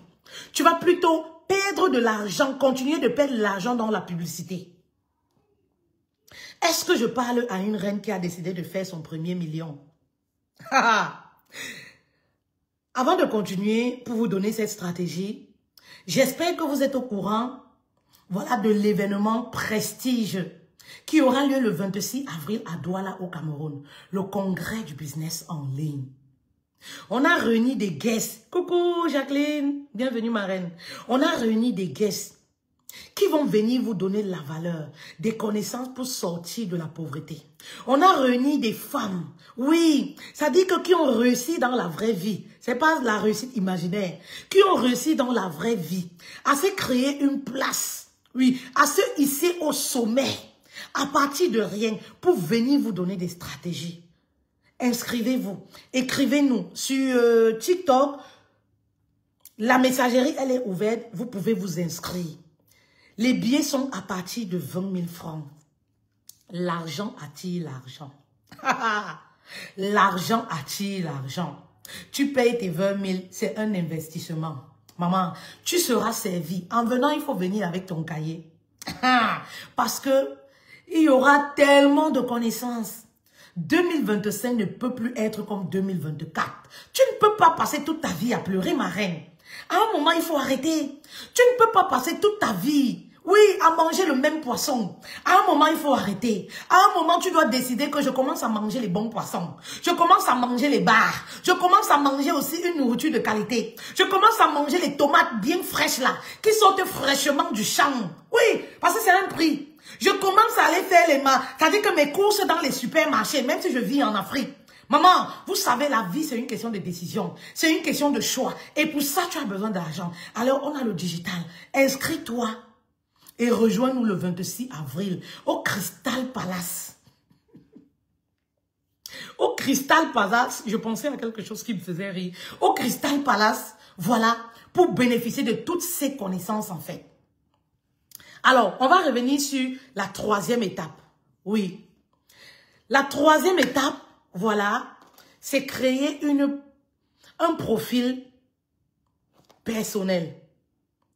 Tu vas plutôt perdre de l'argent, continuer de perdre de l'argent dans la publicité. Est-ce que je parle à une reine qui a décidé de faire son premier million? Avant de continuer pour vous donner cette stratégie, j'espère que vous êtes au courant, voilà, de l'événement Prestige qui aura lieu le 26 avril à Douala au Cameroun, le congrès du business en ligne. On a réuni des guests. Coucou Jacqueline, bienvenue ma reine. On a réuni des guests qui vont venir vous donner de la valeur, des connaissances pour sortir de la pauvreté. On a réuni des femmes, oui, ça dit que qui ont réussi dans la vraie vie, c'est pas la réussite imaginaire, qui ont réussi dans la vraie vie, à se créer une place, oui, à se hisser au sommet, à partir de rien, pour venir vous donner des stratégies. inscrivez-vous. Écrivez-nous sur TikTok. La messagerie, elle est ouverte. Vous pouvez vous inscrire. Les billets sont à partir de 20 000 francs. L'argent attire l'argent. L'argent attire l'argent. Tu payes tes 20 000, c'est un investissement. Maman, tu seras servi. En venant, il faut venir avec ton cahier. Parce que il y aura tellement de connaissances. 2025 ne peut plus être comme 2024. Tu ne peux pas passer toute ta vie à pleurer, ma reine. À un moment, il faut arrêter. Tu ne peux pas passer toute ta vie, oui, à manger le même poisson. À un moment, il faut arrêter. À un moment, tu dois décider que je commence à manger les bons poissons. Je commence à manger les bars. Je commence à manger aussi une nourriture de qualité. Je commence à manger les tomates bien fraîches là, qui sortent fraîchement du champ. Oui, parce que c'est un prix. Je commence à aller faire les mains. C'est-à-dire que mes courses dans les supermarchés, même si je vis en Afrique. Maman, vous savez, la vie, c'est une question de décision. C'est une question de choix. Et pour ça, tu as besoin d'argent. Alors, on a le digital. Inscris-toi et rejoins-nous le 26 avril au Crystal Palace. Au Crystal Palace, je pensais à quelque chose qui me faisait rire. Au Crystal Palace, voilà, pour bénéficier de toutes ces connaissances, en fait. Alors, on va revenir sur la troisième étape. Oui. La troisième étape, voilà, c'est créer un profil personnel.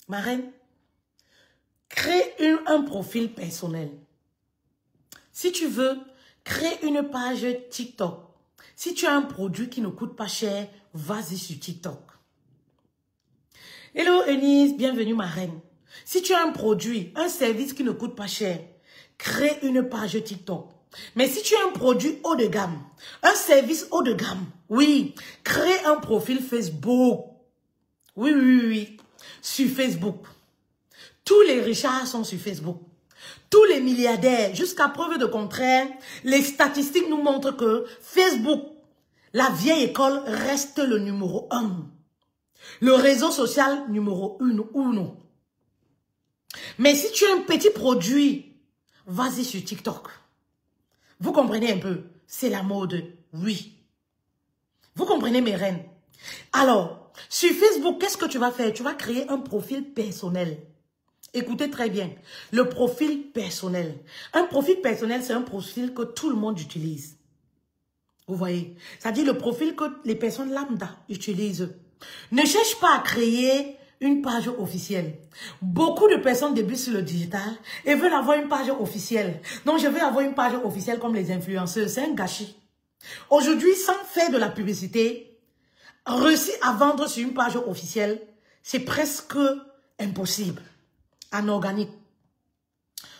Ma reine, crée un profil personnel. Si tu veux, crée une page TikTok. Si tu as un produit qui ne coûte pas cher, vas-y sur TikTok. Hello Eunice, bienvenue ma reine. Si tu as un produit, un service qui ne coûte pas cher, crée une page TikTok. Mais si tu as un produit haut de gamme, un service haut de gamme, oui, crée un profil Facebook. Oui, oui, oui, sur Facebook. Tous les richards sont sur Facebook. Tous les milliardaires, jusqu'à preuve de contraire, les statistiques nous montrent que Facebook, la vieille école, reste le numéro 1. Le réseau social numéro 1. Mais si tu as un petit produit, vas-y sur TikTok. Vous comprenez un peu? C'est la mode, oui. Vous comprenez mes reines? Alors, sur Facebook, qu'est-ce que tu vas faire? Tu vas créer un profil personnel. Écoutez très bien. Le profil personnel. Un profil personnel, c'est un profil que tout le monde utilise. Vous voyez? C'est-à-dire le profil que les personnes lambda utilisent. Ne cherche pas à créer une page officielle. Beaucoup de personnes débutent sur le digital et veulent avoir une page officielle. Donc, je veux avoir une page officielle comme les influenceurs. C'est un gâchis. Aujourd'hui, sans faire de la publicité, réussir à vendre sur une page officielle, c'est presque impossible. En organique.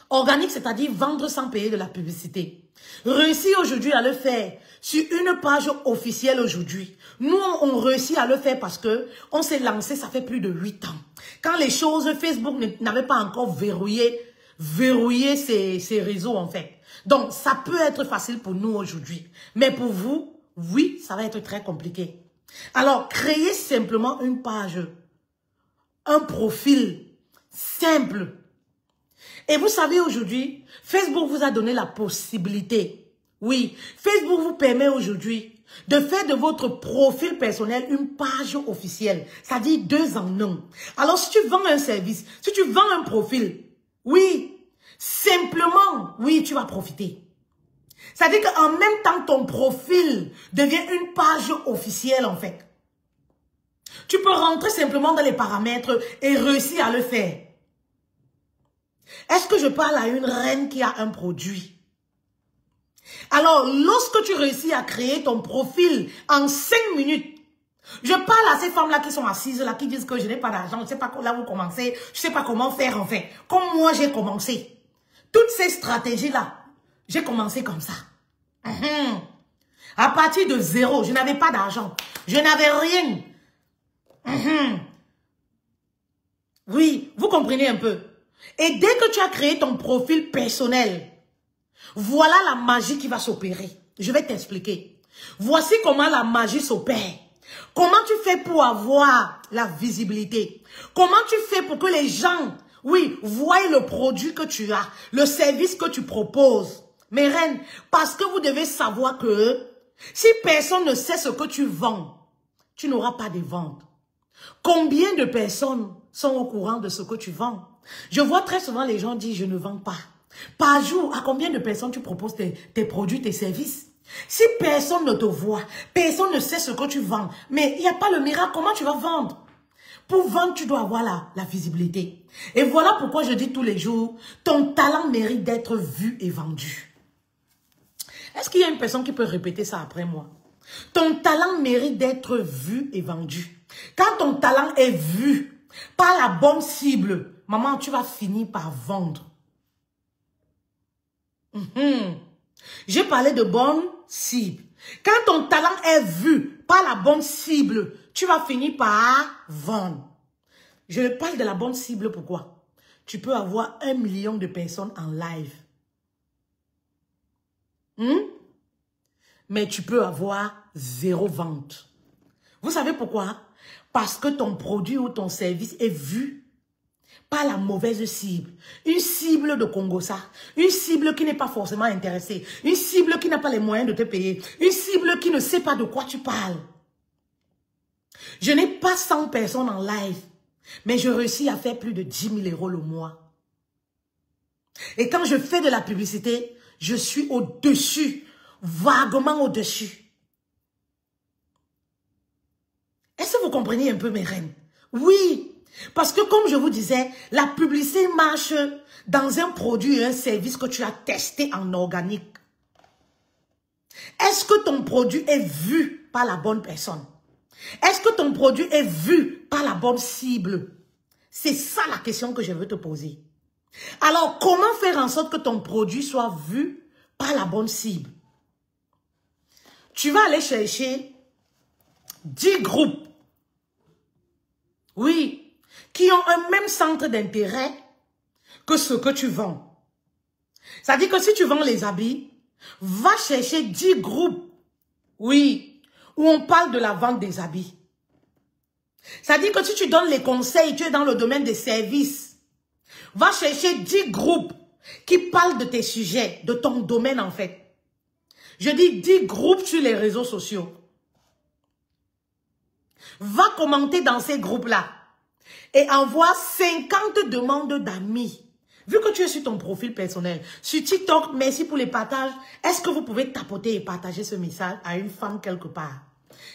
Organique, c'est-à-dire vendre sans payer de la publicité. Réussir aujourd'hui à le faire sur une page officielle aujourd'hui. Nous, on réussit à le faire parce que on s'est lancé, ça fait plus de 8 ans. Quand les choses, Facebook n'avait pas encore verrouillé ses réseaux en fait. Donc, ça peut être facile pour nous aujourd'hui. Mais pour vous, oui, ça va être très compliqué. Alors, créez simplement une page, un profil simple. Et vous savez aujourd'hui, Facebook vous a donné la possibilité. Oui, Facebook vous permet aujourd'hui de faire de votre profil personnel une page officielle. C'est-à-dire 2 en 1. Alors si tu vends un service, si tu vends un profil, oui, simplement, oui, tu vas profiter. C'est-à-dire qu'en même temps, ton profil devient une page officielle en fait. Tu peux rentrer simplement dans les paramètres et réussir à le faire. Est-ce que je parle à une reine qui a un produit? Alors, lorsque tu réussis à créer ton profil en 5 minutes, je parle à ces femmes-là qui sont assises, là, qui disent que je n'ai pas d'argent, je ne sais pas là où commencer, je ne sais pas comment faire en fait. Comme moi, j'ai commencé. Toutes ces stratégies-là, j'ai commencé comme ça. À partir de 0, je n'avais pas d'argent. Je n'avais rien. Oui, vous comprenez un peu. Et dès que tu as créé ton profil personnel, voilà la magie qui va s'opérer. Je vais t'expliquer. Voici comment la magie s'opère. Comment tu fais pour avoir la visibilité? Comment tu fais pour que les gens, oui, voient le produit que tu as, le service que tu proposes? Mes reines, parce que vous devez savoir que Si personne ne sait ce que tu vends, tu n'auras pas de vente. Combien de personnes sont au courant de ce que tu vends? Je vois très souvent les gens dire, je ne vends pas. Par jour, à combien de personnes tu proposes tes produits, tes services? Si personne ne te voit, personne ne sait ce que tu vends, mais il n'y a pas le miracle, comment tu vas vendre? Pour vendre, tu dois avoir la visibilité. Et voilà pourquoi je dis tous les jours, ton talent mérite d'être vu et vendu. Est-ce qu'il y a une personne qui peut répéter ça après moi? Ton talent mérite d'être vu et vendu. Quand ton talent est vu par la bonne cible, maman, tu vas finir par vendre. J'ai parlé de bonne cible. Quand ton talent est vu par la bonne cible, tu vas finir par vendre. Je parle de la bonne cible, pourquoi? Tu peux avoir 1 million de personnes en live. Mais tu peux avoir 0 vente. Vous savez pourquoi? Parce que ton produit ou ton service est vu par la mauvaise cible. Une cible de Congossa. Une cible qui n'est pas forcément intéressée. Une cible qui n'a pas les moyens de te payer. Une cible qui ne sait pas de quoi tu parles. Je n'ai pas 100 personnes en live, mais je réussis à faire plus de 10 000 € le mois. Et quand je fais de la publicité, je suis au-dessus, vaguement au-dessus. Est-ce que vous comprenez un peu mes reines? Oui, parce que comme je vous disais, la publicité marche dans un produit et un service que tu as testé en organique. Est-ce que ton produit est vu par la bonne personne? Est-ce que ton produit est vu par la bonne cible? C'est ça la question que je veux te poser. Alors, comment faire en sorte que ton produit soit vu par la bonne cible? Tu vas aller chercher 10 groupes, oui, qui ont un même centre d'intérêt que ce que tu vends. C'est-à-dire que si tu vends les habits, va chercher 10 groupes, oui, où on parle de la vente des habits. C'est-à-dire que si tu donnes les conseils, tu es dans le domaine des services, va chercher 10 groupes qui parlent de tes sujets, de ton domaine en fait. Je dis 10 groupes sur les réseaux sociaux. Va commenter dans ces groupes-là et envoie 50 demandes d'amis. Vu que tu es sur ton profil personnel, sur TikTok, merci pour les partages. Est-ce que vous pouvez tapoter et partager ce message à une femme quelque part?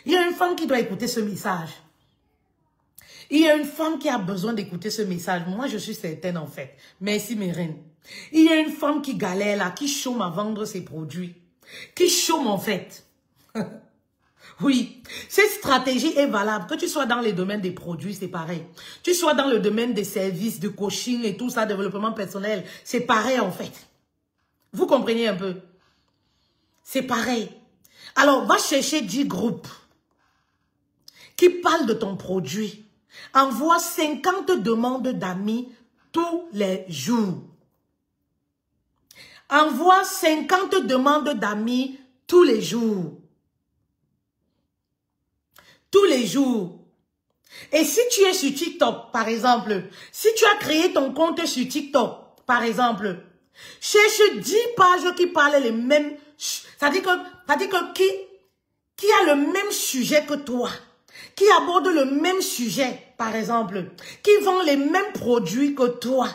Il y a une femme qui doit écouter ce message. Il y a une femme qui a besoin d'écouter ce message. Moi, je suis certaine en fait. Merci mes reines. Il y a une femme qui galère là, qui chôme à vendre ses produits. Qui chôme en fait. Oui, cette stratégie est valable. Que tu sois dans les domaines des produits, c'est pareil. Tu sois dans le domaine des services, de coaching et tout ça, développement personnel, c'est pareil en fait. Vous comprenez un peu? C'est pareil. Alors, va chercher 10 groupes qui parlent de ton produit. Envoie 50 demandes d'amis tous les jours. Envoie 50 demandes d'amis tous les jours. Tous les jours. Et si tu es sur TikTok, par exemple, si tu as créé ton compte sur TikTok, par exemple, cherche 10 pages qui parlent les mêmes... C'est-à-dire que qui a le même sujet que toi, qui aborde le même sujet, par exemple, qui vend les mêmes produits que toi,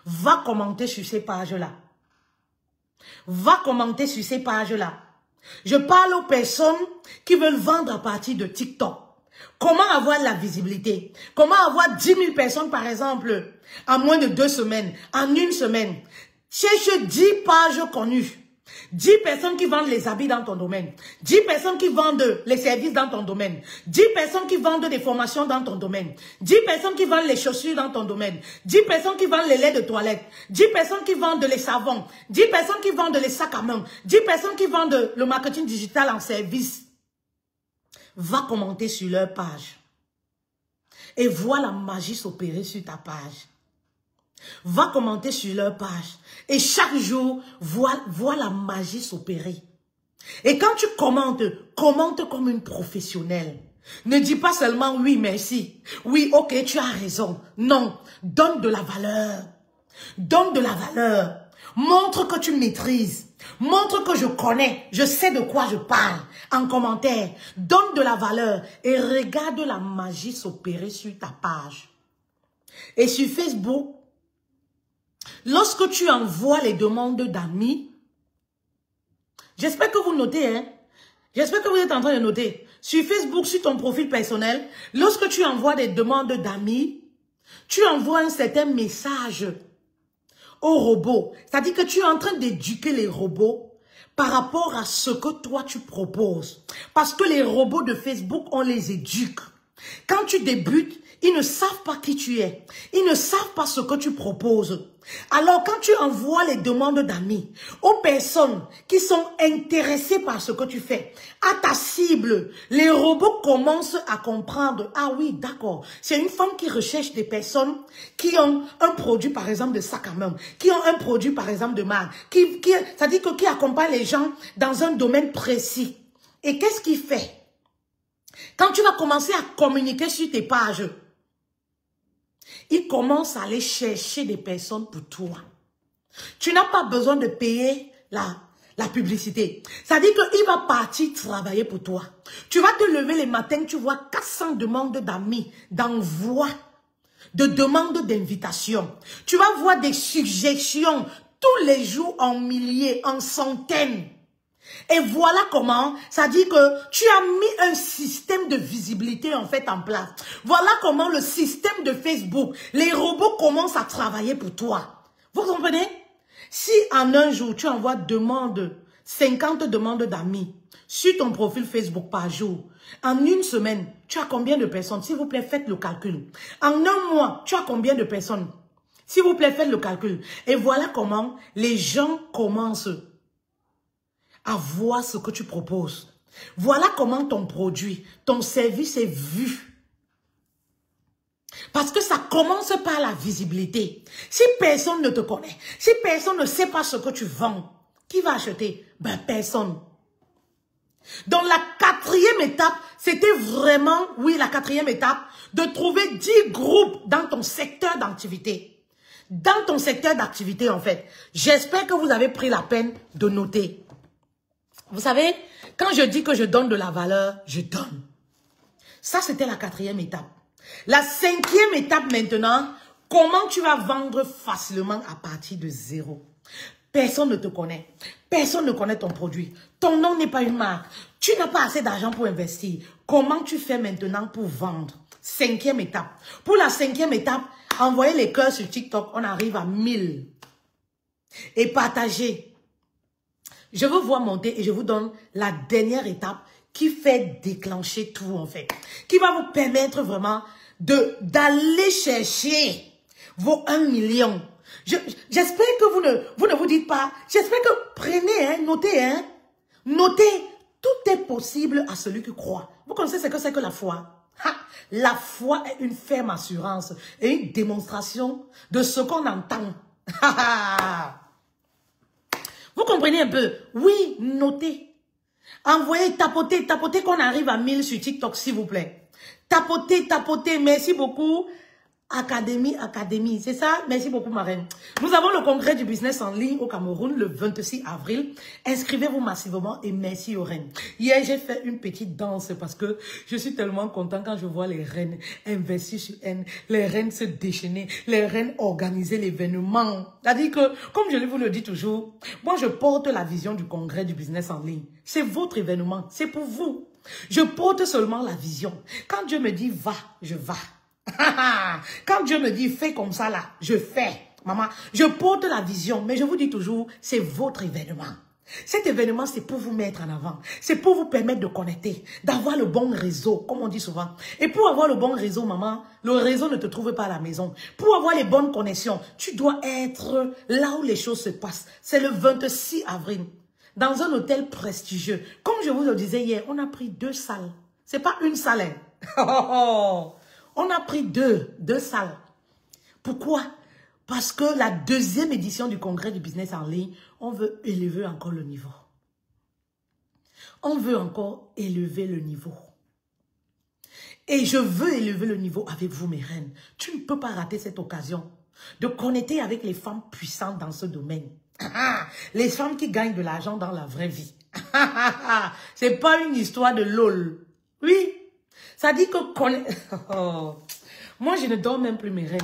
va commenter sur ces pages-là. Va commenter sur ces pages-là. Je parle aux personnes qui veulent vendre à partir de TikTok. Comment avoir la visibilité? Comment avoir 10 000 personnes, par exemple, en moins de 2 semaines, en 1 semaine? Cherche 10 pages connues. 10 personnes qui vendent les habits dans ton domaine. 10 personnes qui vendent les services dans ton domaine. 10 personnes qui vendent des formations dans ton domaine. 10 personnes qui vendent les chaussures dans ton domaine. 10 personnes qui vendent les laits de toilette. 10 personnes qui vendent les savons. 10 personnes qui vendent les sacs à main. 10 personnes qui vendent le marketing digital en service. Va commenter sur leur page. Et vois la magie s'opérer sur ta page. Va commenter sur leur page. Et chaque jour, vois la magie s'opérer. Et quand tu commentes, commente comme une professionnelle. Ne dis pas seulement oui, merci. Oui, ok, tu as raison. Non, donne de la valeur. Donne de la valeur. Montre que tu maîtrises. Montre que je connais, je sais de quoi je parle. En commentaire, donne de la valeur et regarde la magie s'opérer sur ta page. Et sur Facebook, lorsque tu envoies les demandes d'amis, j'espère que vous notez, hein? J'espère que vous êtes en train de noter. Sur Facebook, sur ton profil personnel, lorsque tu envoies des demandes d'amis, tu envoies un certain message aux robots. C'est-à-dire que tu es en train d'éduquer les robots par rapport à ce que toi tu proposes. Parce que les robots de Facebook, on les éduque. Quand tu débutes, ils ne savent pas qui tu es. Ils ne savent pas ce que tu proposes. Alors, quand tu envoies les demandes d'amis aux personnes qui sont intéressées par ce que tu fais, à ta cible, les robots commencent à comprendre. Ah oui, d'accord. C'est une femme qui recherche des personnes qui ont un produit, par exemple, de sac à main, qui ont un produit, par exemple, de marque, c'est-à-dire qui accompagne les gens dans un domaine précis. Et qu'est-ce qu'il fait? Quand tu vas commencer à communiquer sur tes pages, il commence à aller chercher des personnes pour toi. Tu n'as pas besoin de payer la publicité. C'est-à-dire qu'il va partir travailler pour toi. Tu vas te lever les matins, tu vois 400 demandes d'amis, d'envoi, de demandes d'invitation. Tu vas voir des suggestions tous les jours en milliers, en centaines. Et voilà comment, ça dit que tu as mis un système de visibilité en fait en place. Voilà comment le système de Facebook, les robots commencent à travailler pour toi. Vous comprenez? Si en un jour, tu envoies 50 demandes d'amis sur ton profil Facebook par jour, en une semaine, tu as combien de personnes? S'il vous plaît, faites le calcul. En un mois, tu as combien de personnes? S'il vous plaît, faites le calcul. Et voilà comment les gens commencent à voir ce que tu proposes. Voilà comment ton produit, ton service est vu. Parce que ça commence par la visibilité. Si personne ne te connaît, si personne ne sait pas ce que tu vends, qui va acheter? Ben personne. Donc la quatrième étape, c'était vraiment, oui, la quatrième étape, de trouver 10 groupes dans ton secteur d'activité. Dans ton secteur d'activité, en fait. J'espère que vous avez pris la peine de noter. Vous savez, quand je dis que je donne de la valeur, je donne. Ça, c'était la quatrième étape. La cinquième étape maintenant, comment tu vas vendre facilement à partir de zéro. Personne ne te connaît. Personne ne connaît ton produit. Ton nom n'est pas une marque. Tu n'as pas assez d'argent pour investir. Comment tu fais maintenant pour vendre? Cinquième étape. Pour la cinquième étape, envoyez les cœurs sur TikTok. On arrive à 1000. Et partagez. Je veux voir monter et je vous donne la dernière étape qui fait déclencher tout en fait. Qui va vous permettre vraiment d'aller chercher vos 1 million. J'espère que vous ne vous dites pas. J'espère que prenez, hein, notez, hein. Notez, tout est possible à celui qui croit. Vous connaissez ce que c'est que la foi? Ha, la foi est une ferme assurance et une démonstration de ce qu'on entend. Vous comprenez un peu? Oui, notez. Envoyez, tapotez qu'on arrive à 1000 sur TikTok, s'il vous plaît. Tapotez, merci beaucoup. Académie, c'est ça? Merci beaucoup, ma reine. Nous avons le congrès du business en ligne au Cameroun le 26 avril. Inscrivez-vous massivement et merci aux reines. Hier, j'ai fait une petite danse parce que je suis tellement content quand je vois les reines investir sur N, les reines se déchaîner, les reines organiser l'événement. C'est-à-dire que, comme je vous le dis toujours, moi, je porte la vision du congrès du business en ligne. C'est votre événement, c'est pour vous. Je porte seulement la vision. Quand Dieu me dit va, je vais. Quand Dieu me dit fais comme ça là, je fais. Maman, je porte la vision, mais je vous dis toujours, c'est votre événement. Cet événement, c'est pour vous mettre en avant. C'est pour vous permettre de connecter, d'avoir le bon réseau, comme on dit souvent. Et pour avoir le bon réseau, maman, le réseau ne te trouve pas à la maison. Pour avoir les bonnes connexions, tu dois être là où les choses se passent. C'est le 26 avril, dans un hôtel prestigieux. Comme je vous le disais hier, on a pris 2 salles. C'est pas une salle. On a pris deux salles. Pourquoi? Parce que la deuxième édition du congrès du business en ligne, on veut élever encore le niveau. On veut encore élever le niveau. Et je veux élever le niveau avec vous, mes reines. Tu ne peux pas rater cette occasion de connecter avec les femmes puissantes dans ce domaine. Les femmes qui gagnent de l'argent dans la vraie vie. C'est pas une histoire de lol. Oui. Ça dit que... Moi, je ne dors même plus mes reines.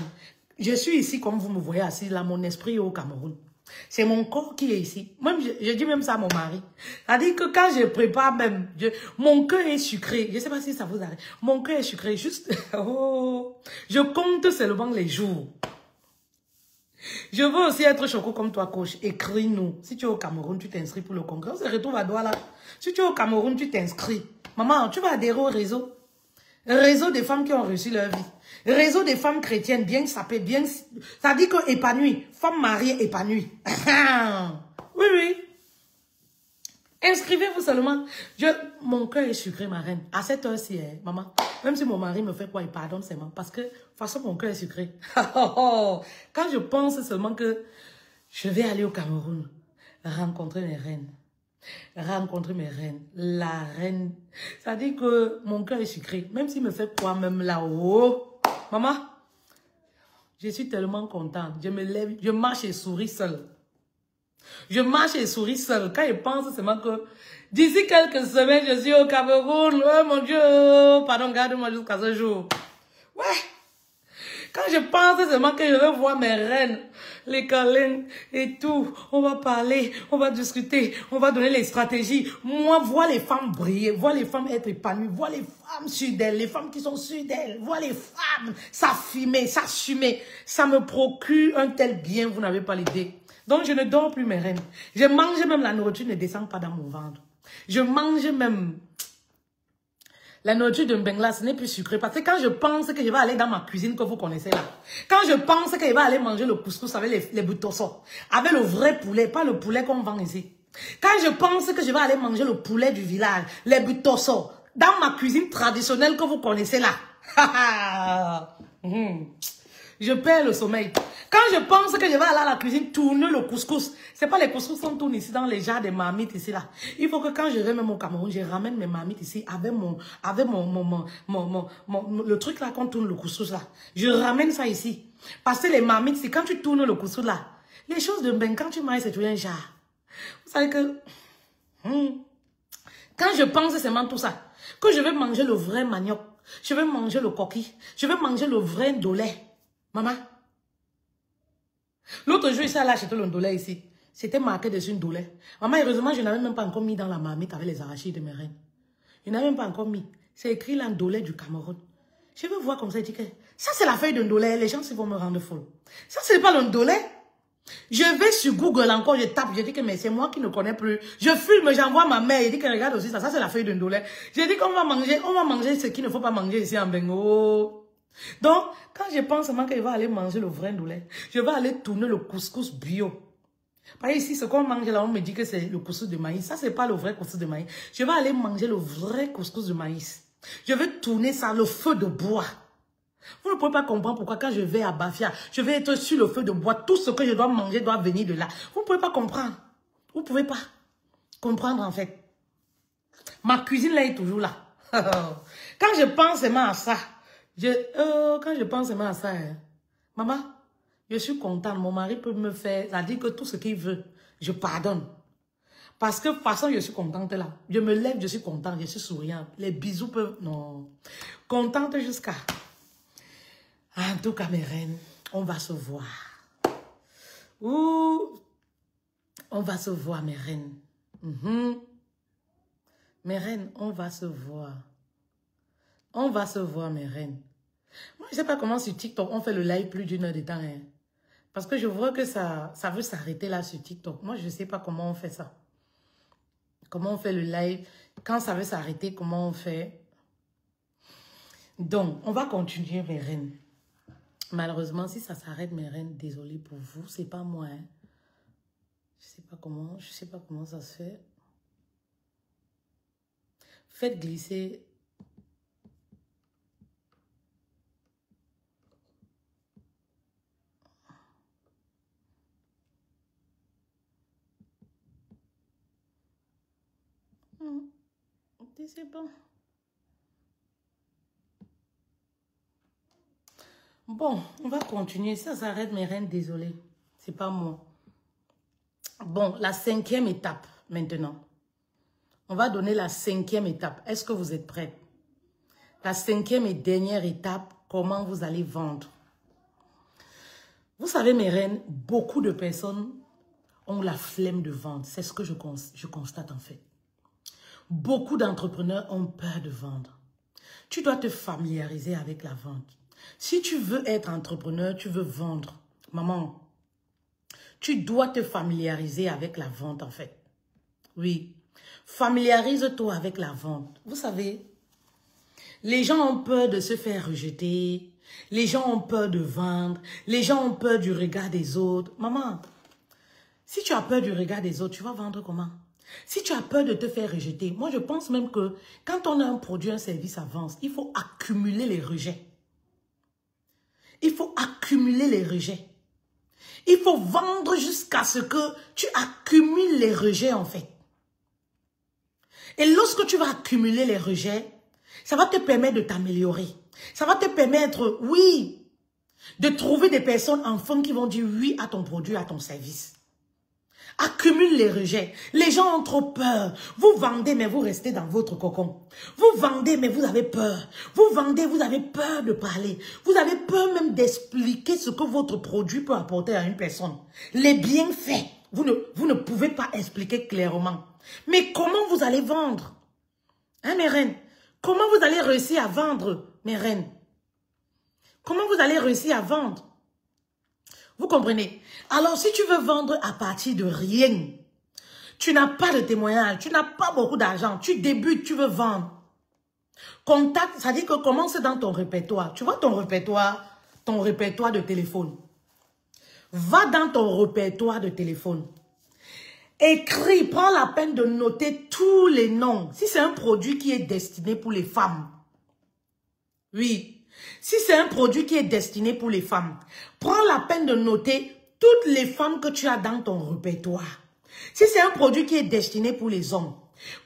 Je suis ici, comme vous me voyez assis là, mon esprit est au Cameroun. C'est mon corps qui est ici. Même, je dis même ça à mon mari. C'est-à-dire que quand je prépare même, mon cœur est sucré. Je ne sais pas si ça vous arrive. Mon cœur est sucré. Juste, je compte seulement les jours. Je veux aussi être choco comme toi, coach. Écris-nous. Si tu es au Cameroun, tu t'inscris pour le congrès. On se retrouve à Douala. Si tu es au Cameroun, tu t'inscris. Maman, tu vas adhérer au réseau. Réseau des femmes qui ont réussi leur vie. Réseau des femmes chrétiennes bien sapées, bien... Ça dit que épanouies. Femmes mariées épanouies. Oui, oui. Inscrivez-vous seulement. Mon cœur est sucré, ma reine. À cette heure-ci, maman. Même si mon mari me fait quoi, il pardonne seulement. Parce que, de toute façon, mon cœur est sucré. Quand je pense seulement que je vais aller au Cameroun, rencontrer mes reines. Rencontrer mes reines. La reine. Ça dit que mon cœur est sucré. Même s'il me fait quoi, même là-haut. Maman, je suis tellement contente. Je me lève, je marche et souris seule. Je marche et souris seule. Quand je pense seulement que d'ici quelques semaines, je suis au Cameroun. Oh mon Dieu. Pardon, garde-moi jusqu'à ce jour. Ouais. Quand je pense seulement que je vais voir mes reines, les câlins et tout, on va parler, on va discuter, on va donner les stratégies. Moi, voir les femmes briller, voir les femmes être épanouies, voir les femmes sûres d'elles, les femmes qui sont sûres d'elles, voir les femmes s'affirmer, s'assumer, ça me procure un tel bien, vous n'avez pas l'idée. Donc, je ne dors plus mes reines. Je mange même, la nourriture ne descend pas dans mon ventre. Je mange même... La nourriture de Mbengla, ce n'est plus sucré. Parce que quand je pense que je vais aller dans ma cuisine que vous connaissez là, quand je pense que je vais aller manger le couscous avec les boutossos, avec le vrai poulet, pas le poulet qu'on vend ici. Quand je pense que je vais aller manger le poulet du village, les boutossos, dans ma cuisine traditionnelle que vous connaissez là, je perds le sommeil. Quand je pense que je vais aller à la cuisine tourner le couscous, c'est pas les couscous qu'on tourne ici dans les jars des marmites ici là. Il faut que quand je vais même au Cameroun, je ramène mes marmites ici avec le truc là qu'on tourne le couscous là. Je ramène ça ici. Parce que les marmites, c'est quand tu tournes le couscous là, les choses de ben, quand tu manges, c'est toujours un jar. Vous savez que, quand je pense seulement tout ça, que je vais manger le vrai manioc, je vais manger le coquille, je vais manger le vrai ndolé. Maman, l'autre jour, ici, elle a acheté le ndolé ici. C'était marqué dessus ndolé. Maman, heureusement, je n'avais même pas encore mis dans la marmite avec les arachides de mes reines. Je n'avais même pas encore mis. C'est écrit là, ndolé du Cameroun. Je vais voir comme ça, il dit que ça, c'est la feuille de ndolé. Les gens, ils vont me rendre folle. Ça, c'est pas le ndolé. Je vais sur Google encore, je tape, je dis que mais c'est moi qui ne connais plus. Je filme, j'envoie ma mère, je dis que regarde aussi ça, ça c'est la feuille de ndolé. Je dis qu'on va manger ce qu'il ne faut pas manger ici en Bengo. Donc, quand je pense seulement qu'il va aller manger le vrai ndolé, je vais aller tourner le couscous bio. Par ici, ce qu'on mange là, on me dit que c'est le couscous de maïs. Ça, c'est pas le vrai couscous de maïs. Je vais aller manger le vrai couscous de maïs. Je vais tourner ça, le feu de bois. Vous ne pouvez pas comprendre pourquoi quand je vais à Bafia, je vais être sur le feu de bois. Tout ce que je dois manger doit venir de là. Vous ne pouvez pas comprendre. Vous ne pouvez pas comprendre en fait. Ma cuisine là est toujours là. Quand je pense seulement à ça, quand je pense seulement à ça, maman, je suis contente. Mon mari peut me faire, ça dit que tout ce qu'il veut, je pardonne. Parce que de toute façon, je suis contente là. Je me lève, je suis contente, je suis souriante. Les bisous peuvent... Non. Contente jusqu'à... En tout cas, mes reines, on va se voir. Ouh, on va se voir, mes reines. Mes reines, on va se voir. On va se voir, mes reines. Moi, je ne sais pas comment sur TikTok, on fait le live plus d'1 heure de temps. Hein. Parce que je vois que ça veut s'arrêter là sur TikTok. Moi, je ne sais pas comment on fait ça. Comment on fait le live. Quand ça veut s'arrêter, comment on fait. Donc, on va continuer, mes reines. Malheureusement, si ça s'arrête, mes reines, désolée pour vous, c'est pas moi. Hein. Je sais pas comment ça se fait. Faites glisser. C'est bon. Bon, on va continuer. Ça s'arrête, mes reines, désolée. C'est pas moi. Bon, la 5e étape maintenant. On va donner la 5e étape. Est-ce que vous êtes prêts? La 5e et dernière étape, comment vous allez vendre. Vous savez, mes reines, beaucoup de personnes ont la flemme de vendre. C'est ce que je constate en fait. Beaucoup d'entrepreneurs ont peur de vendre. Tu dois te familiariser avec la vente. Si tu veux être entrepreneur, tu veux vendre. Maman, tu dois te familiariser avec la vente en fait. Oui, familiarise-toi avec la vente. Vous savez, les gens ont peur de se faire rejeter. Les gens ont peur de vendre. Les gens ont peur du regard des autres. Maman, si tu as peur du regard des autres, tu vas vendre comment? Si tu as peur de te faire rejeter, moi je pense même que quand on a un produit, un service à vendre, il faut accumuler les rejets. Il faut accumuler les rejets. Il faut vendre jusqu'à ce que tu accumules les rejets en fait. Et lorsque tu vas accumuler les rejets, ça va te permettre de t'améliorer. Ça va te permettre, oui, de trouver des personnes enfin qui vont dire oui à ton produit, à ton service. Accumule les rejets. Les gens ont trop peur. Vous vendez, mais vous restez dans votre cocon. Vous vendez, mais vous avez peur. Vous vendez, vous avez peur de parler. Vous avez peur même d'expliquer ce que votre produit peut apporter à une personne. Les bienfaits, vous ne pouvez pas expliquer clairement. Mais comment vous allez vendre? Hein, mes reines? Comment vous allez réussir à vendre, mes reines? Comment vous allez réussir à vendre? Vous comprenez? Alors, si tu veux vendre à partir de rien, tu n'as pas de témoignage, tu n'as pas beaucoup d'argent, tu débutes, tu veux vendre. Contacte, ça dit que commence dans ton répertoire. Tu vois ton répertoire de téléphone. Va dans ton répertoire de téléphone. Écris, prends la peine de noter tous les noms. Si c'est un produit qui est destiné pour les femmes. Oui. Si c'est un produit qui est destiné pour les femmes, prends la peine de noter toutes les femmes que tu as dans ton répertoire. Si c'est un produit qui est destiné pour les hommes,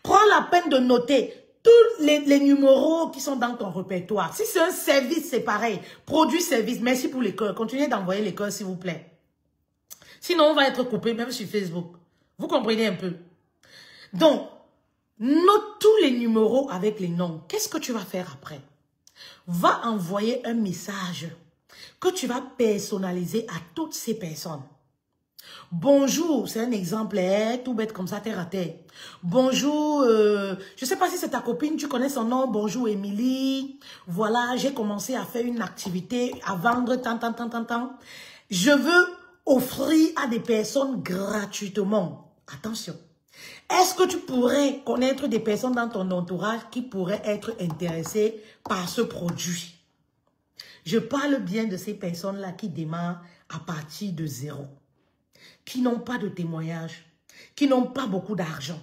prends la peine de noter tous les numéros qui sont dans ton répertoire. Si c'est un service, c'est pareil. Produit-service. Merci pour les cœurs. Continuez d'envoyer les cœurs, s'il vous plaît. Sinon, on va être coupé, même sur Facebook. Vous comprenez un peu? Donc, note tous les numéros avec les noms. Qu'est-ce que tu vas faire après? Va envoyer un message que tu vas personnaliser à toutes ces personnes. Bonjour, c'est un exemple, tout bête comme ça, terre à terre. Bonjour, je ne sais pas si c'est ta copine, tu connais son nom. Bonjour, Émilie. Voilà, j'ai commencé à faire une activité, à vendre tant. Je veux offrir à des personnes gratuitement. Attention. Est-ce que tu pourrais connaître des personnes dans ton entourage qui pourraient être intéressées par ce produit? Je parle bien de ces personnes-là qui démarrent à partir de zéro, qui n'ont pas de témoignage, qui n'ont pas beaucoup d'argent,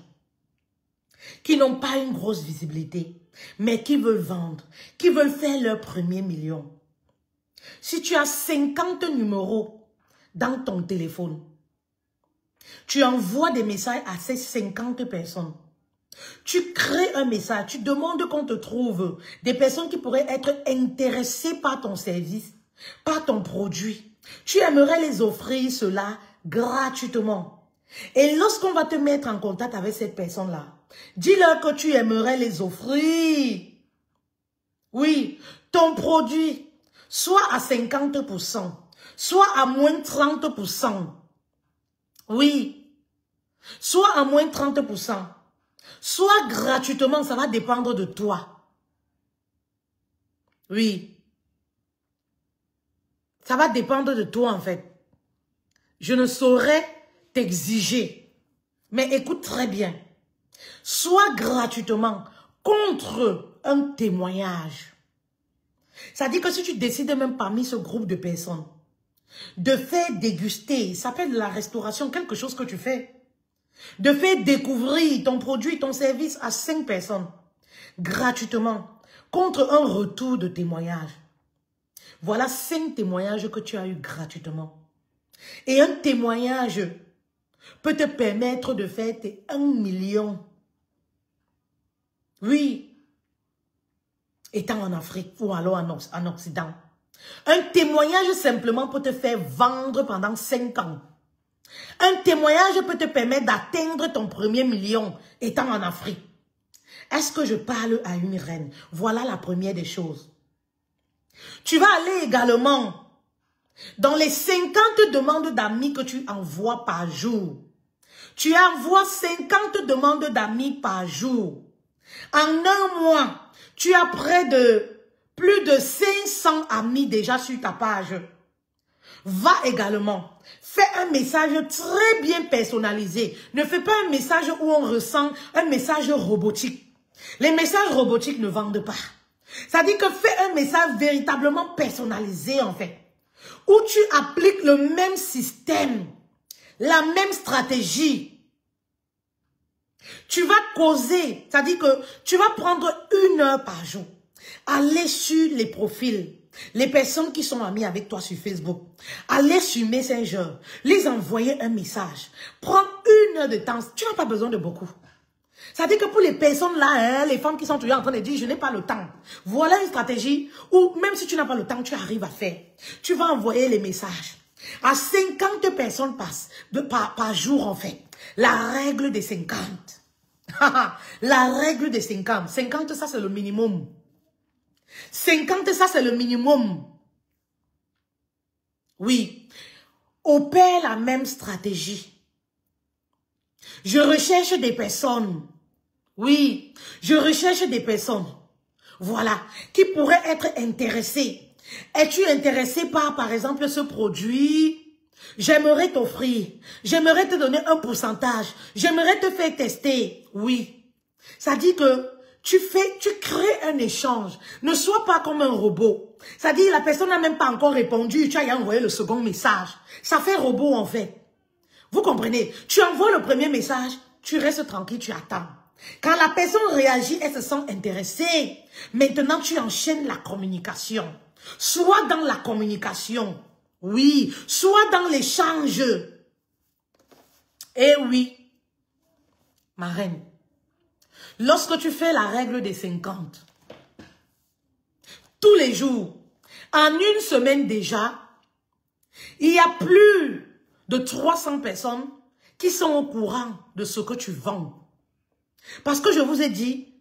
qui n'ont pas une grosse visibilité, mais qui veulent vendre, qui veulent faire leur premier million. Si tu as 50 numéros dans ton téléphone, tu envoies des messages à ces 50 personnes. Tu crées un message, tu demandes qu'on te trouve des personnes qui pourraient être intéressées par ton service, par ton produit. Tu aimerais les offrir cela gratuitement. Et lorsqu'on va te mettre en contact avec cette personne-là, dis-leur que tu aimerais les offrir. Oui, ton produit, soit à 50%, soit à moins 30%. Oui, soit à moins 30%, soit gratuitement, ça va dépendre de toi. Oui, ça va dépendre de toi en fait. Je ne saurais t'exiger, mais écoute très bien. Soit gratuitement, contre un témoignage. Ça dit que si tu décides même parmi ce groupe de personnes, de faire déguster, ça s'appelle la restauration, quelque chose que tu fais. De faire découvrir ton produit, ton service à 5 personnes, gratuitement, contre un retour de témoignage. Voilà 5 témoignages que tu as eu gratuitement. Et un témoignage peut te permettre de faire tes 1 million. Oui, étant en Afrique ou alors en Occident. Un témoignage simplement peut te faire vendre pendant 5 ans. Un témoignage peut te permettre d'atteindre ton premier million étant en Afrique. Est-ce que je parle à une reine? Voilà la première des choses. Tu vas aller également dans les 50 demandes d'amis que tu envoies par jour. Tu envoies 50 demandes d'amis par jour. En un mois, tu as plus de 500 amis déjà sur ta page. Va également, fais un message très bien personnalisé. Ne fais pas un message où on ressent un message robotique. Les messages robotiques ne vendent pas. Ça dit que fais un message véritablement personnalisé en fait. Où tu appliques le même système, la même stratégie. Tu vas causer, ça dit que tu vas prendre 1 heure par jour. Aller sur les profils, les personnes qui sont amies avec toi sur Facebook. Aller sur Messenger, les envoyer un message. Prends 1 heure de temps, tu n'as pas besoin de beaucoup. Ça dit que pour les personnes là, les femmes qui sont toujours en train de dire, je n'ai pas le temps. Voilà une stratégie où même si tu n'as pas le temps, tu arrives à faire. Tu vas envoyer les messages à 50 personnes par jour en fait. La règle des 50. La règle des 50. 50, ça c'est le minimum. 50, ça c'est le minimum. Oui. Opère la même stratégie. Je recherche des personnes. Oui, je recherche des personnes. Voilà, qui pourraient être intéressées. Es-tu intéressé par exemple, ce produit? J'aimerais t'offrir. J'aimerais te donner un pourcentage. J'aimerais te faire tester. Oui. Ça dit que tu crées un échange. Ne sois pas comme un robot. Ça dit la personne n'a même pas encore répondu. Tu as envoyé le second message. Ça fait robot en fait. Vous comprenez? Tu envoies le premier message, tu restes tranquille, tu attends. Quand la personne réagit, elle se sent intéressée. Maintenant, tu enchaînes la communication. Soit dans la communication, oui, soit dans l'échange. Eh oui, ma reine, lorsque tu fais la règle des 50, tous les jours, en 1 semaine déjà, il y a plus de 300 personnes qui sont au courant de ce que tu vends. Parce que je vous ai dit,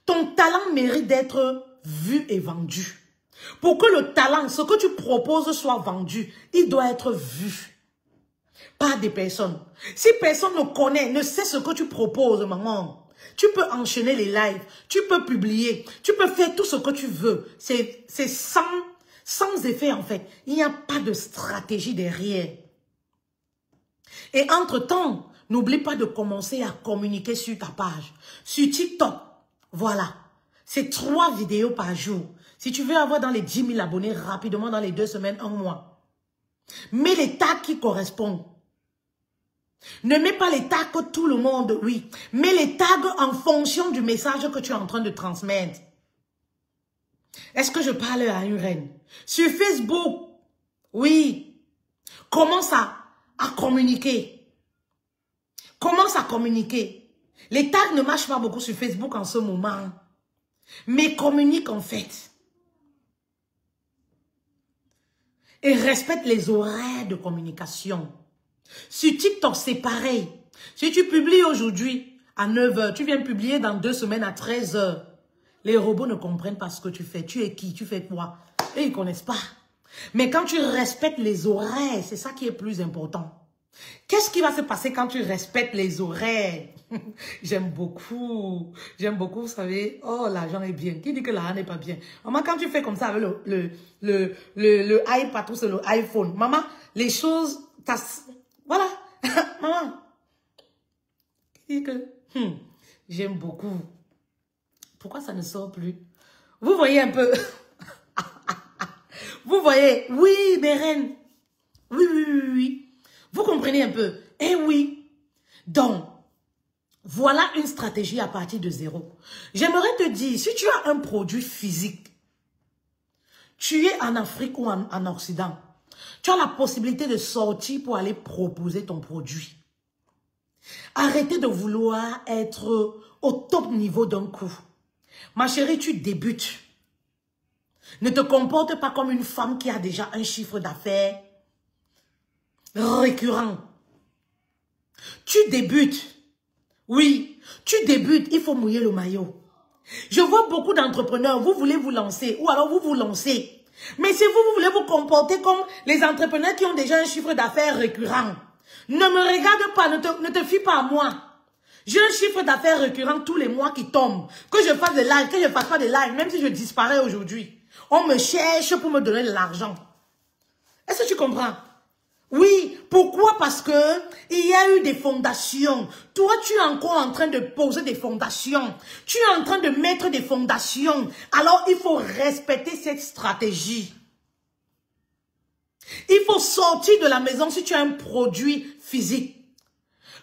ton talent mérite d'être vu et vendu. Pour que le talent, ce que tu proposes soit vendu, il doit être vu par des personnes. Si personne ne connaît, ne sait ce que tu proposes, maman, tu peux enchaîner les lives, tu peux publier, tu peux faire tout ce que tu veux. C'est sans effet en fait. Il n'y a pas de stratégie derrière. Et entre-temps, n'oublie pas de commencer à communiquer sur ta page. Sur TikTok, voilà. C'est 3 vidéos par jour. Si tu veux avoir dans les 10 000 abonnés rapidement dans les 2 semaines, 1 mois. Mets les tags qui correspondent. Ne mets pas les tags que tout le monde, oui. Mets les tags en fonction du message que tu es en train de transmettre. Est-ce que je parle à une reine? Sur Facebook, oui. Commence à communiquer. Commence à communiquer. Les tags ne marchent pas beaucoup sur Facebook en ce moment. Mais communique en fait. Et respecte les horaires de communication. Sur TikTok, c'est pareil. Si tu publies aujourd'hui à 9 h, tu viens publier dans 2 semaines à 13 h. Les robots ne comprennent pas ce que tu fais. Tu es qui? Tu fais quoi? Et ils ne connaissent pas. Mais quand tu respectes les horaires, c'est ça qui est plus important. Qu'est-ce qui va se passer quand tu respectes les horaires? J'aime beaucoup, vous savez. Oh, l'argent est bien. Qui dit que l'argent n'est pas bien? Maman, quand tu fais comme ça avec le iPad ou le iPhone, maman, les choses, voilà. Maman, qui dit que j'aime beaucoup. Pourquoi ça ne sort plus? Vous voyez un peu? Vous voyez? Oui, mes reines. Oui. Vous comprenez un peu? Eh oui. Donc, voilà une stratégie à partir de 0. J'aimerais te dire, si tu as un produit physique, tu es en Afrique ou en Occident, tu as la possibilité de sortir pour aller proposer ton produit. Arrêtez de vouloir être au top niveau d'un coup. Ma chérie, tu débutes. Ne te comporte pas comme une femme qui a déjà un chiffre d'affaires récurrent. Tu débutes. Oui, tu débutes, il faut mouiller le maillot. Je vois beaucoup d'entrepreneurs, vous voulez vous lancer, ou alors vous vous lancez. Mais si vous voulez vous comporter comme les entrepreneurs qui ont déjà un chiffre d'affaires récurrent, ne me regarde pas, ne te fie pas à moi. J'ai un chiffre d'affaires récurrent tous les mois qui tombe. Que je fasse des lives, que je ne fasse pas des lives, même si je disparais aujourd'hui. On me cherche pour me donner de l'argent. Est-ce que tu comprends? Oui, pourquoi? Parce que il y a eu des fondations. Toi, tu es encore en train de poser des fondations. Tu es en train de mettre des fondations. Alors, il faut respecter cette stratégie. Il faut sortir de la maison si tu as un produit physique.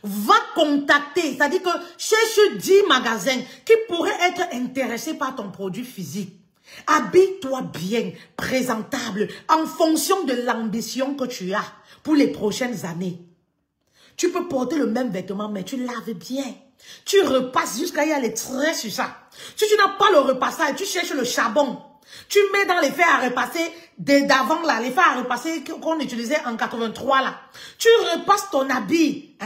Va contacter, c'est-à-dire que cherche 10 magasins qui pourraient être intéressés par ton produit physique. Habille-toi bien, présentable, en fonction de l'ambition que tu as pour les prochaines années. Tu peux porter le même vêtement, mais tu laves bien. Tu repasses jusqu'à y aller très sur ça. Si tu n'as pas le repassage, tu cherches le charbon. Tu mets dans les fers à repasser d'avant là, les fers à repasser qu'on utilisait en 83 là. Tu repasses ton habit.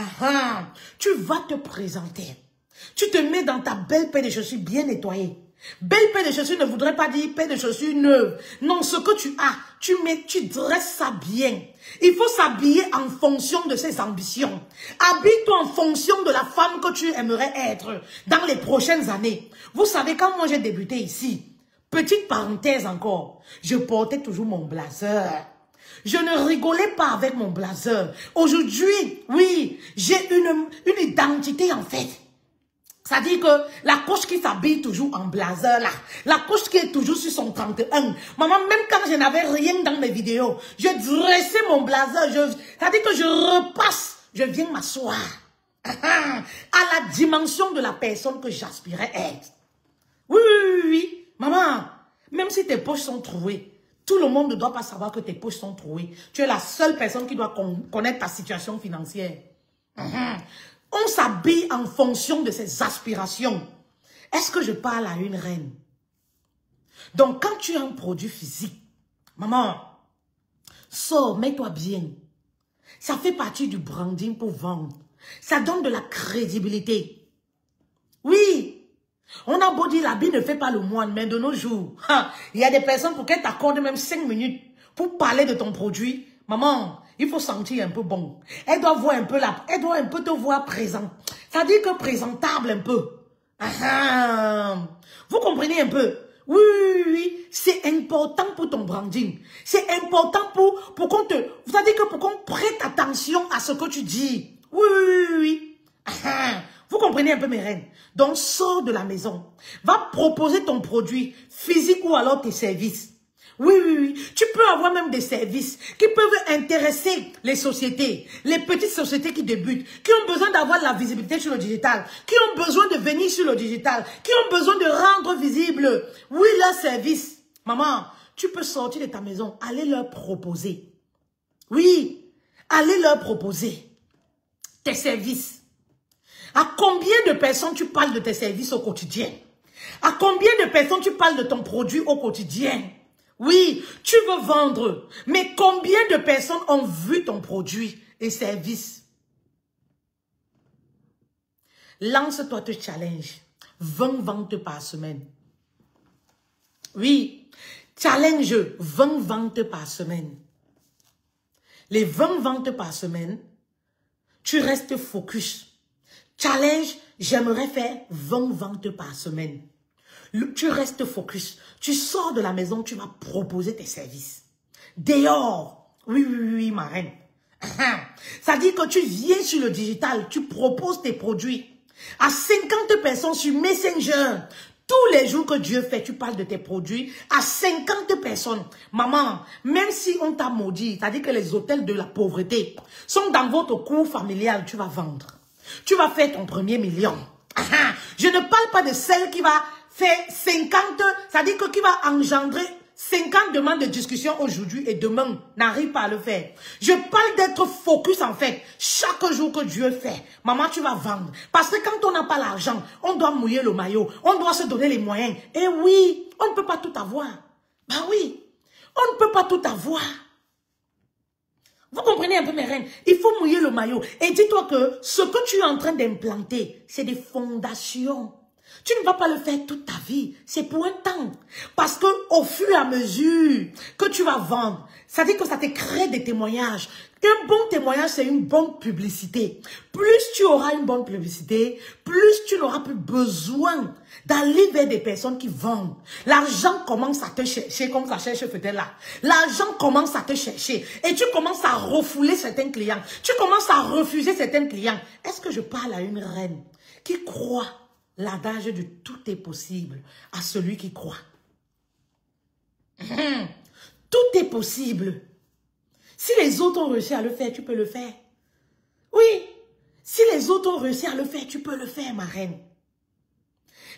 Tu vas te présenter. Tu te mets dans ta belle paire de chaussures bien nettoyée. Belle paire de chaussures ne voudrait pas dire paire de chaussures neuve. Non, ce que tu as, tu dresses ça bien. Il faut s'habiller en fonction de ses ambitions. Habille-toi en fonction de la femme que tu aimerais être dans les prochaines années. Vous savez, quand moi j'ai débuté ici, petite parenthèse encore, je portais toujours mon blazer. Je ne rigolais pas avec mon blazer. Aujourd'hui, oui, j'ai une identité en fait. C'est-à-dire que la coach qui s'habille toujours en blazer là, la coach qui est toujours sur son 31, maman, même quand je n'avais rien dans mes vidéos, je dressais mon blazer, c'est-à-dire que je repasse, je viens m'asseoir à la dimension de la personne que j'aspirais être. Oui, oui, oui, oui, maman, même si tes poches sont trouées, tout le monde ne doit pas savoir que tes poches sont trouées. Tu es la seule personne qui doit connaître ta situation financière. On s'habille en fonction de ses aspirations. Est-ce que je parle à une reine? Donc, quand tu as un produit physique, maman, sors, mets-toi bien. Ça fait partie du branding pour vendre. Ça donne de la crédibilité. Oui, on a beau dire l'habit ne fait pas le moine, mais de nos jours, il y a des personnes pour qu'elles t'accordent même 5 minutes pour parler de ton produit. Maman, il faut sentir un peu bon. Elle doit voir un peu là, elle doit un peu te voir présent. Ça dit que présentable un peu. Vous comprenez un peu? Oui, oui, oui. C'est important pour ton branding. C'est important pour qu'on te... Vous savez que pour qu'on prête attention à ce que tu dis. Oui, oui, oui, oui. Vous comprenez un peu mes reines? Donc, sors de la maison. Va proposer ton produit physique ou alors tes services. Oui, oui, oui. Tu peux avoir même des services qui peuvent intéresser les sociétés, les petites sociétés qui débutent, qui ont besoin d'avoir la visibilité sur le digital, qui ont besoin de venir sur le digital, qui ont besoin de rendre visible, oui, leurs services. Maman, tu peux sortir de ta maison, aller leur proposer. Oui, aller leur proposer tes services. À combien de personnes tu parles de tes services au quotidien? À combien de personnes tu parles de ton produit au quotidien? Oui, tu veux vendre, mais combien de personnes ont vu ton produit et service? Lance-toi te challenge. 20 ventes par semaine. Oui, challenge 20 ventes par semaine. Les 20 ventes par semaine, tu restes focus. Challenge, j'aimerais faire 20 ventes par semaine. Tu restes focus. Tu sors de la maison, tu vas proposer tes services. Dehors. Oui, oui, oui, ma reine. Ça dit que tu viens sur le digital, tu proposes tes produits à 50 personnes sur Messenger. Tous les jours que Dieu fait, tu parles de tes produits à 50 personnes. Maman, même si on t'a maudit, c'est-à-dire que les hôtels de la pauvreté sont dans votre cour familial, tu vas vendre. Tu vas faire ton premier million. Je ne parle pas de celle qui va faire 50, c'est-à-dire que qui va engendrer 50 demandes de discussion aujourd'hui et demain n'arrive pas à le faire. Je parle d'être focus en fait. Chaque jour que Dieu fait, maman, tu vas vendre. Parce que quand on n'a pas l'argent, on doit mouiller le maillot. On doit se donner les moyens. Et oui, on ne peut pas tout avoir. Ben oui, on ne peut pas tout avoir. Vous comprenez un peu mes reines? Il faut mouiller le maillot. Et dis-toi que ce que tu es en train d'implanter, c'est des fondations. Tu ne vas pas le faire toute ta vie. C'est pour un temps. Parce que au fur et à mesure que tu vas vendre, ça dit que ça te crée des témoignages. Un bon témoignage, c'est une bonne publicité. Plus tu auras une bonne publicité, plus tu n'auras plus besoin d'aller vers des personnes qui vendent. L'argent commence à te chercher comme ça cherche peut-être là. L'argent commence à te chercher et tu commences à refouler certains clients. Tu commences à refuser certains clients. Est-ce que je parle à une reine qui croit l'adage de tout est possible à celui qui croit? Tout est possible. Si les autres ont réussi à le faire, tu peux le faire. Oui. Si les autres ont réussi à le faire, tu peux le faire, ma reine.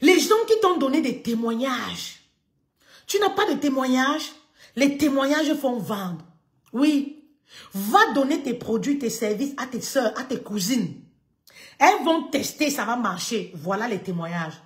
Les gens qui t'ont donné des témoignages. Tu n'as pas de témoignages? Les témoignages font vendre. Oui. Va donner tes produits, tes services à tes soeurs, à tes cousines. Elles vont tester, ça va marcher. Voilà les témoignages.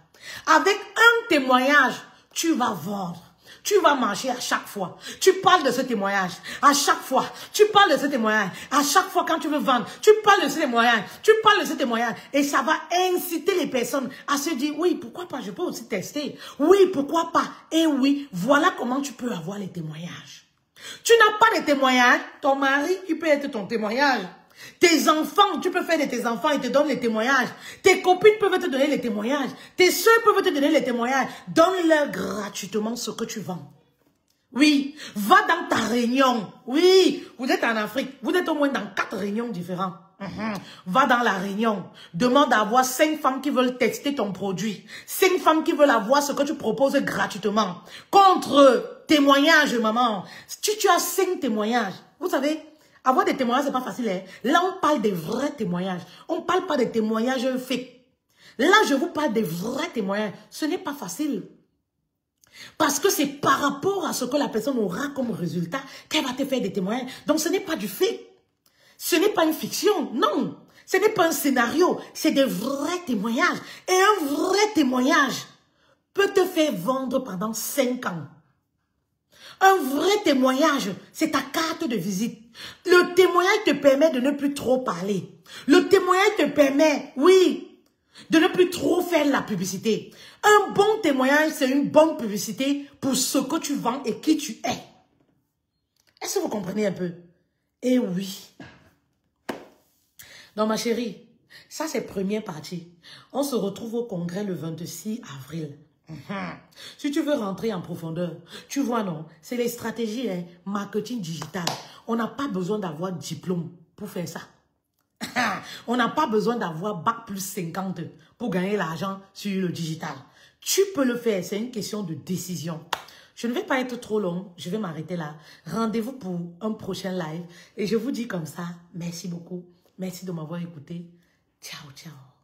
Avec un témoignage, tu vas vendre. Tu vas marcher à chaque fois. Tu parles de ce témoignage. À chaque fois. Tu parles de ce témoignage. À chaque fois quand tu veux vendre. Tu parles de ce témoignage. Tu parles de ce témoignage. Et ça va inciter les personnes à se dire, oui, pourquoi pas, je peux aussi tester. Oui, pourquoi pas. Et oui, voilà comment tu peux avoir les témoignages. Tu n'as pas de témoignage. Ton mari, il peut être ton témoignage. Tes enfants, tu peux faire de tes enfants, ils te donnent les témoignages. Tes copines peuvent te donner les témoignages. Tes soeurs peuvent te donner les témoignages. Donne-leur gratuitement ce que tu vends. Oui, va dans ta réunion. Oui, vous êtes en Afrique. Vous êtes au moins dans 4 réunions différentes. Va dans la réunion. Demande à avoir 5 femmes qui veulent tester ton produit. 5 femmes qui veulent avoir ce que tu proposes gratuitement. Contre témoignages, maman. Tu as 5 témoignages. Vous savez, avoir des témoignages, c'est pas facile. Hein? Là, on parle des vrais témoignages. On ne parle pas des témoignages fake. Là, je vous parle des vrais témoignages. Ce n'est pas facile. Parce que c'est par rapport à ce que la personne aura comme résultat qu'elle va te faire des témoignages. Donc, ce n'est pas du fake. Ce n'est pas une fiction. Non. Ce n'est pas un scénario. C'est des vrais témoignages. Et un vrai témoignage peut te faire vendre pendant 5 ans. Un vrai témoignage, c'est ta carte de visite. Le témoignage te permet de ne plus trop parler. Le témoignage te permet, oui, de ne plus trop faire la publicité. Un bon témoignage, c'est une bonne publicité pour ce que tu vends et qui tu es. Est-ce que vous comprenez un peu? Eh oui. Donc ma chérie, ça c'est première partie. On se retrouve au congrès le 26 avril. Si tu veux rentrer en profondeur, tu vois non, c'est les stratégies marketing digital. On n'a pas besoin d'avoir diplôme pour faire ça. On n'a pas besoin d'avoir bac plus 50 pour gagner l'argent sur le digital. Tu peux le faire, c'est une question de décision. Je ne vais pas être trop long, je vais m'arrêter là. Rendez-vous pour un prochain live. Et je vous dis comme ça, merci beaucoup. Merci de m'avoir écouté. Ciao, ciao.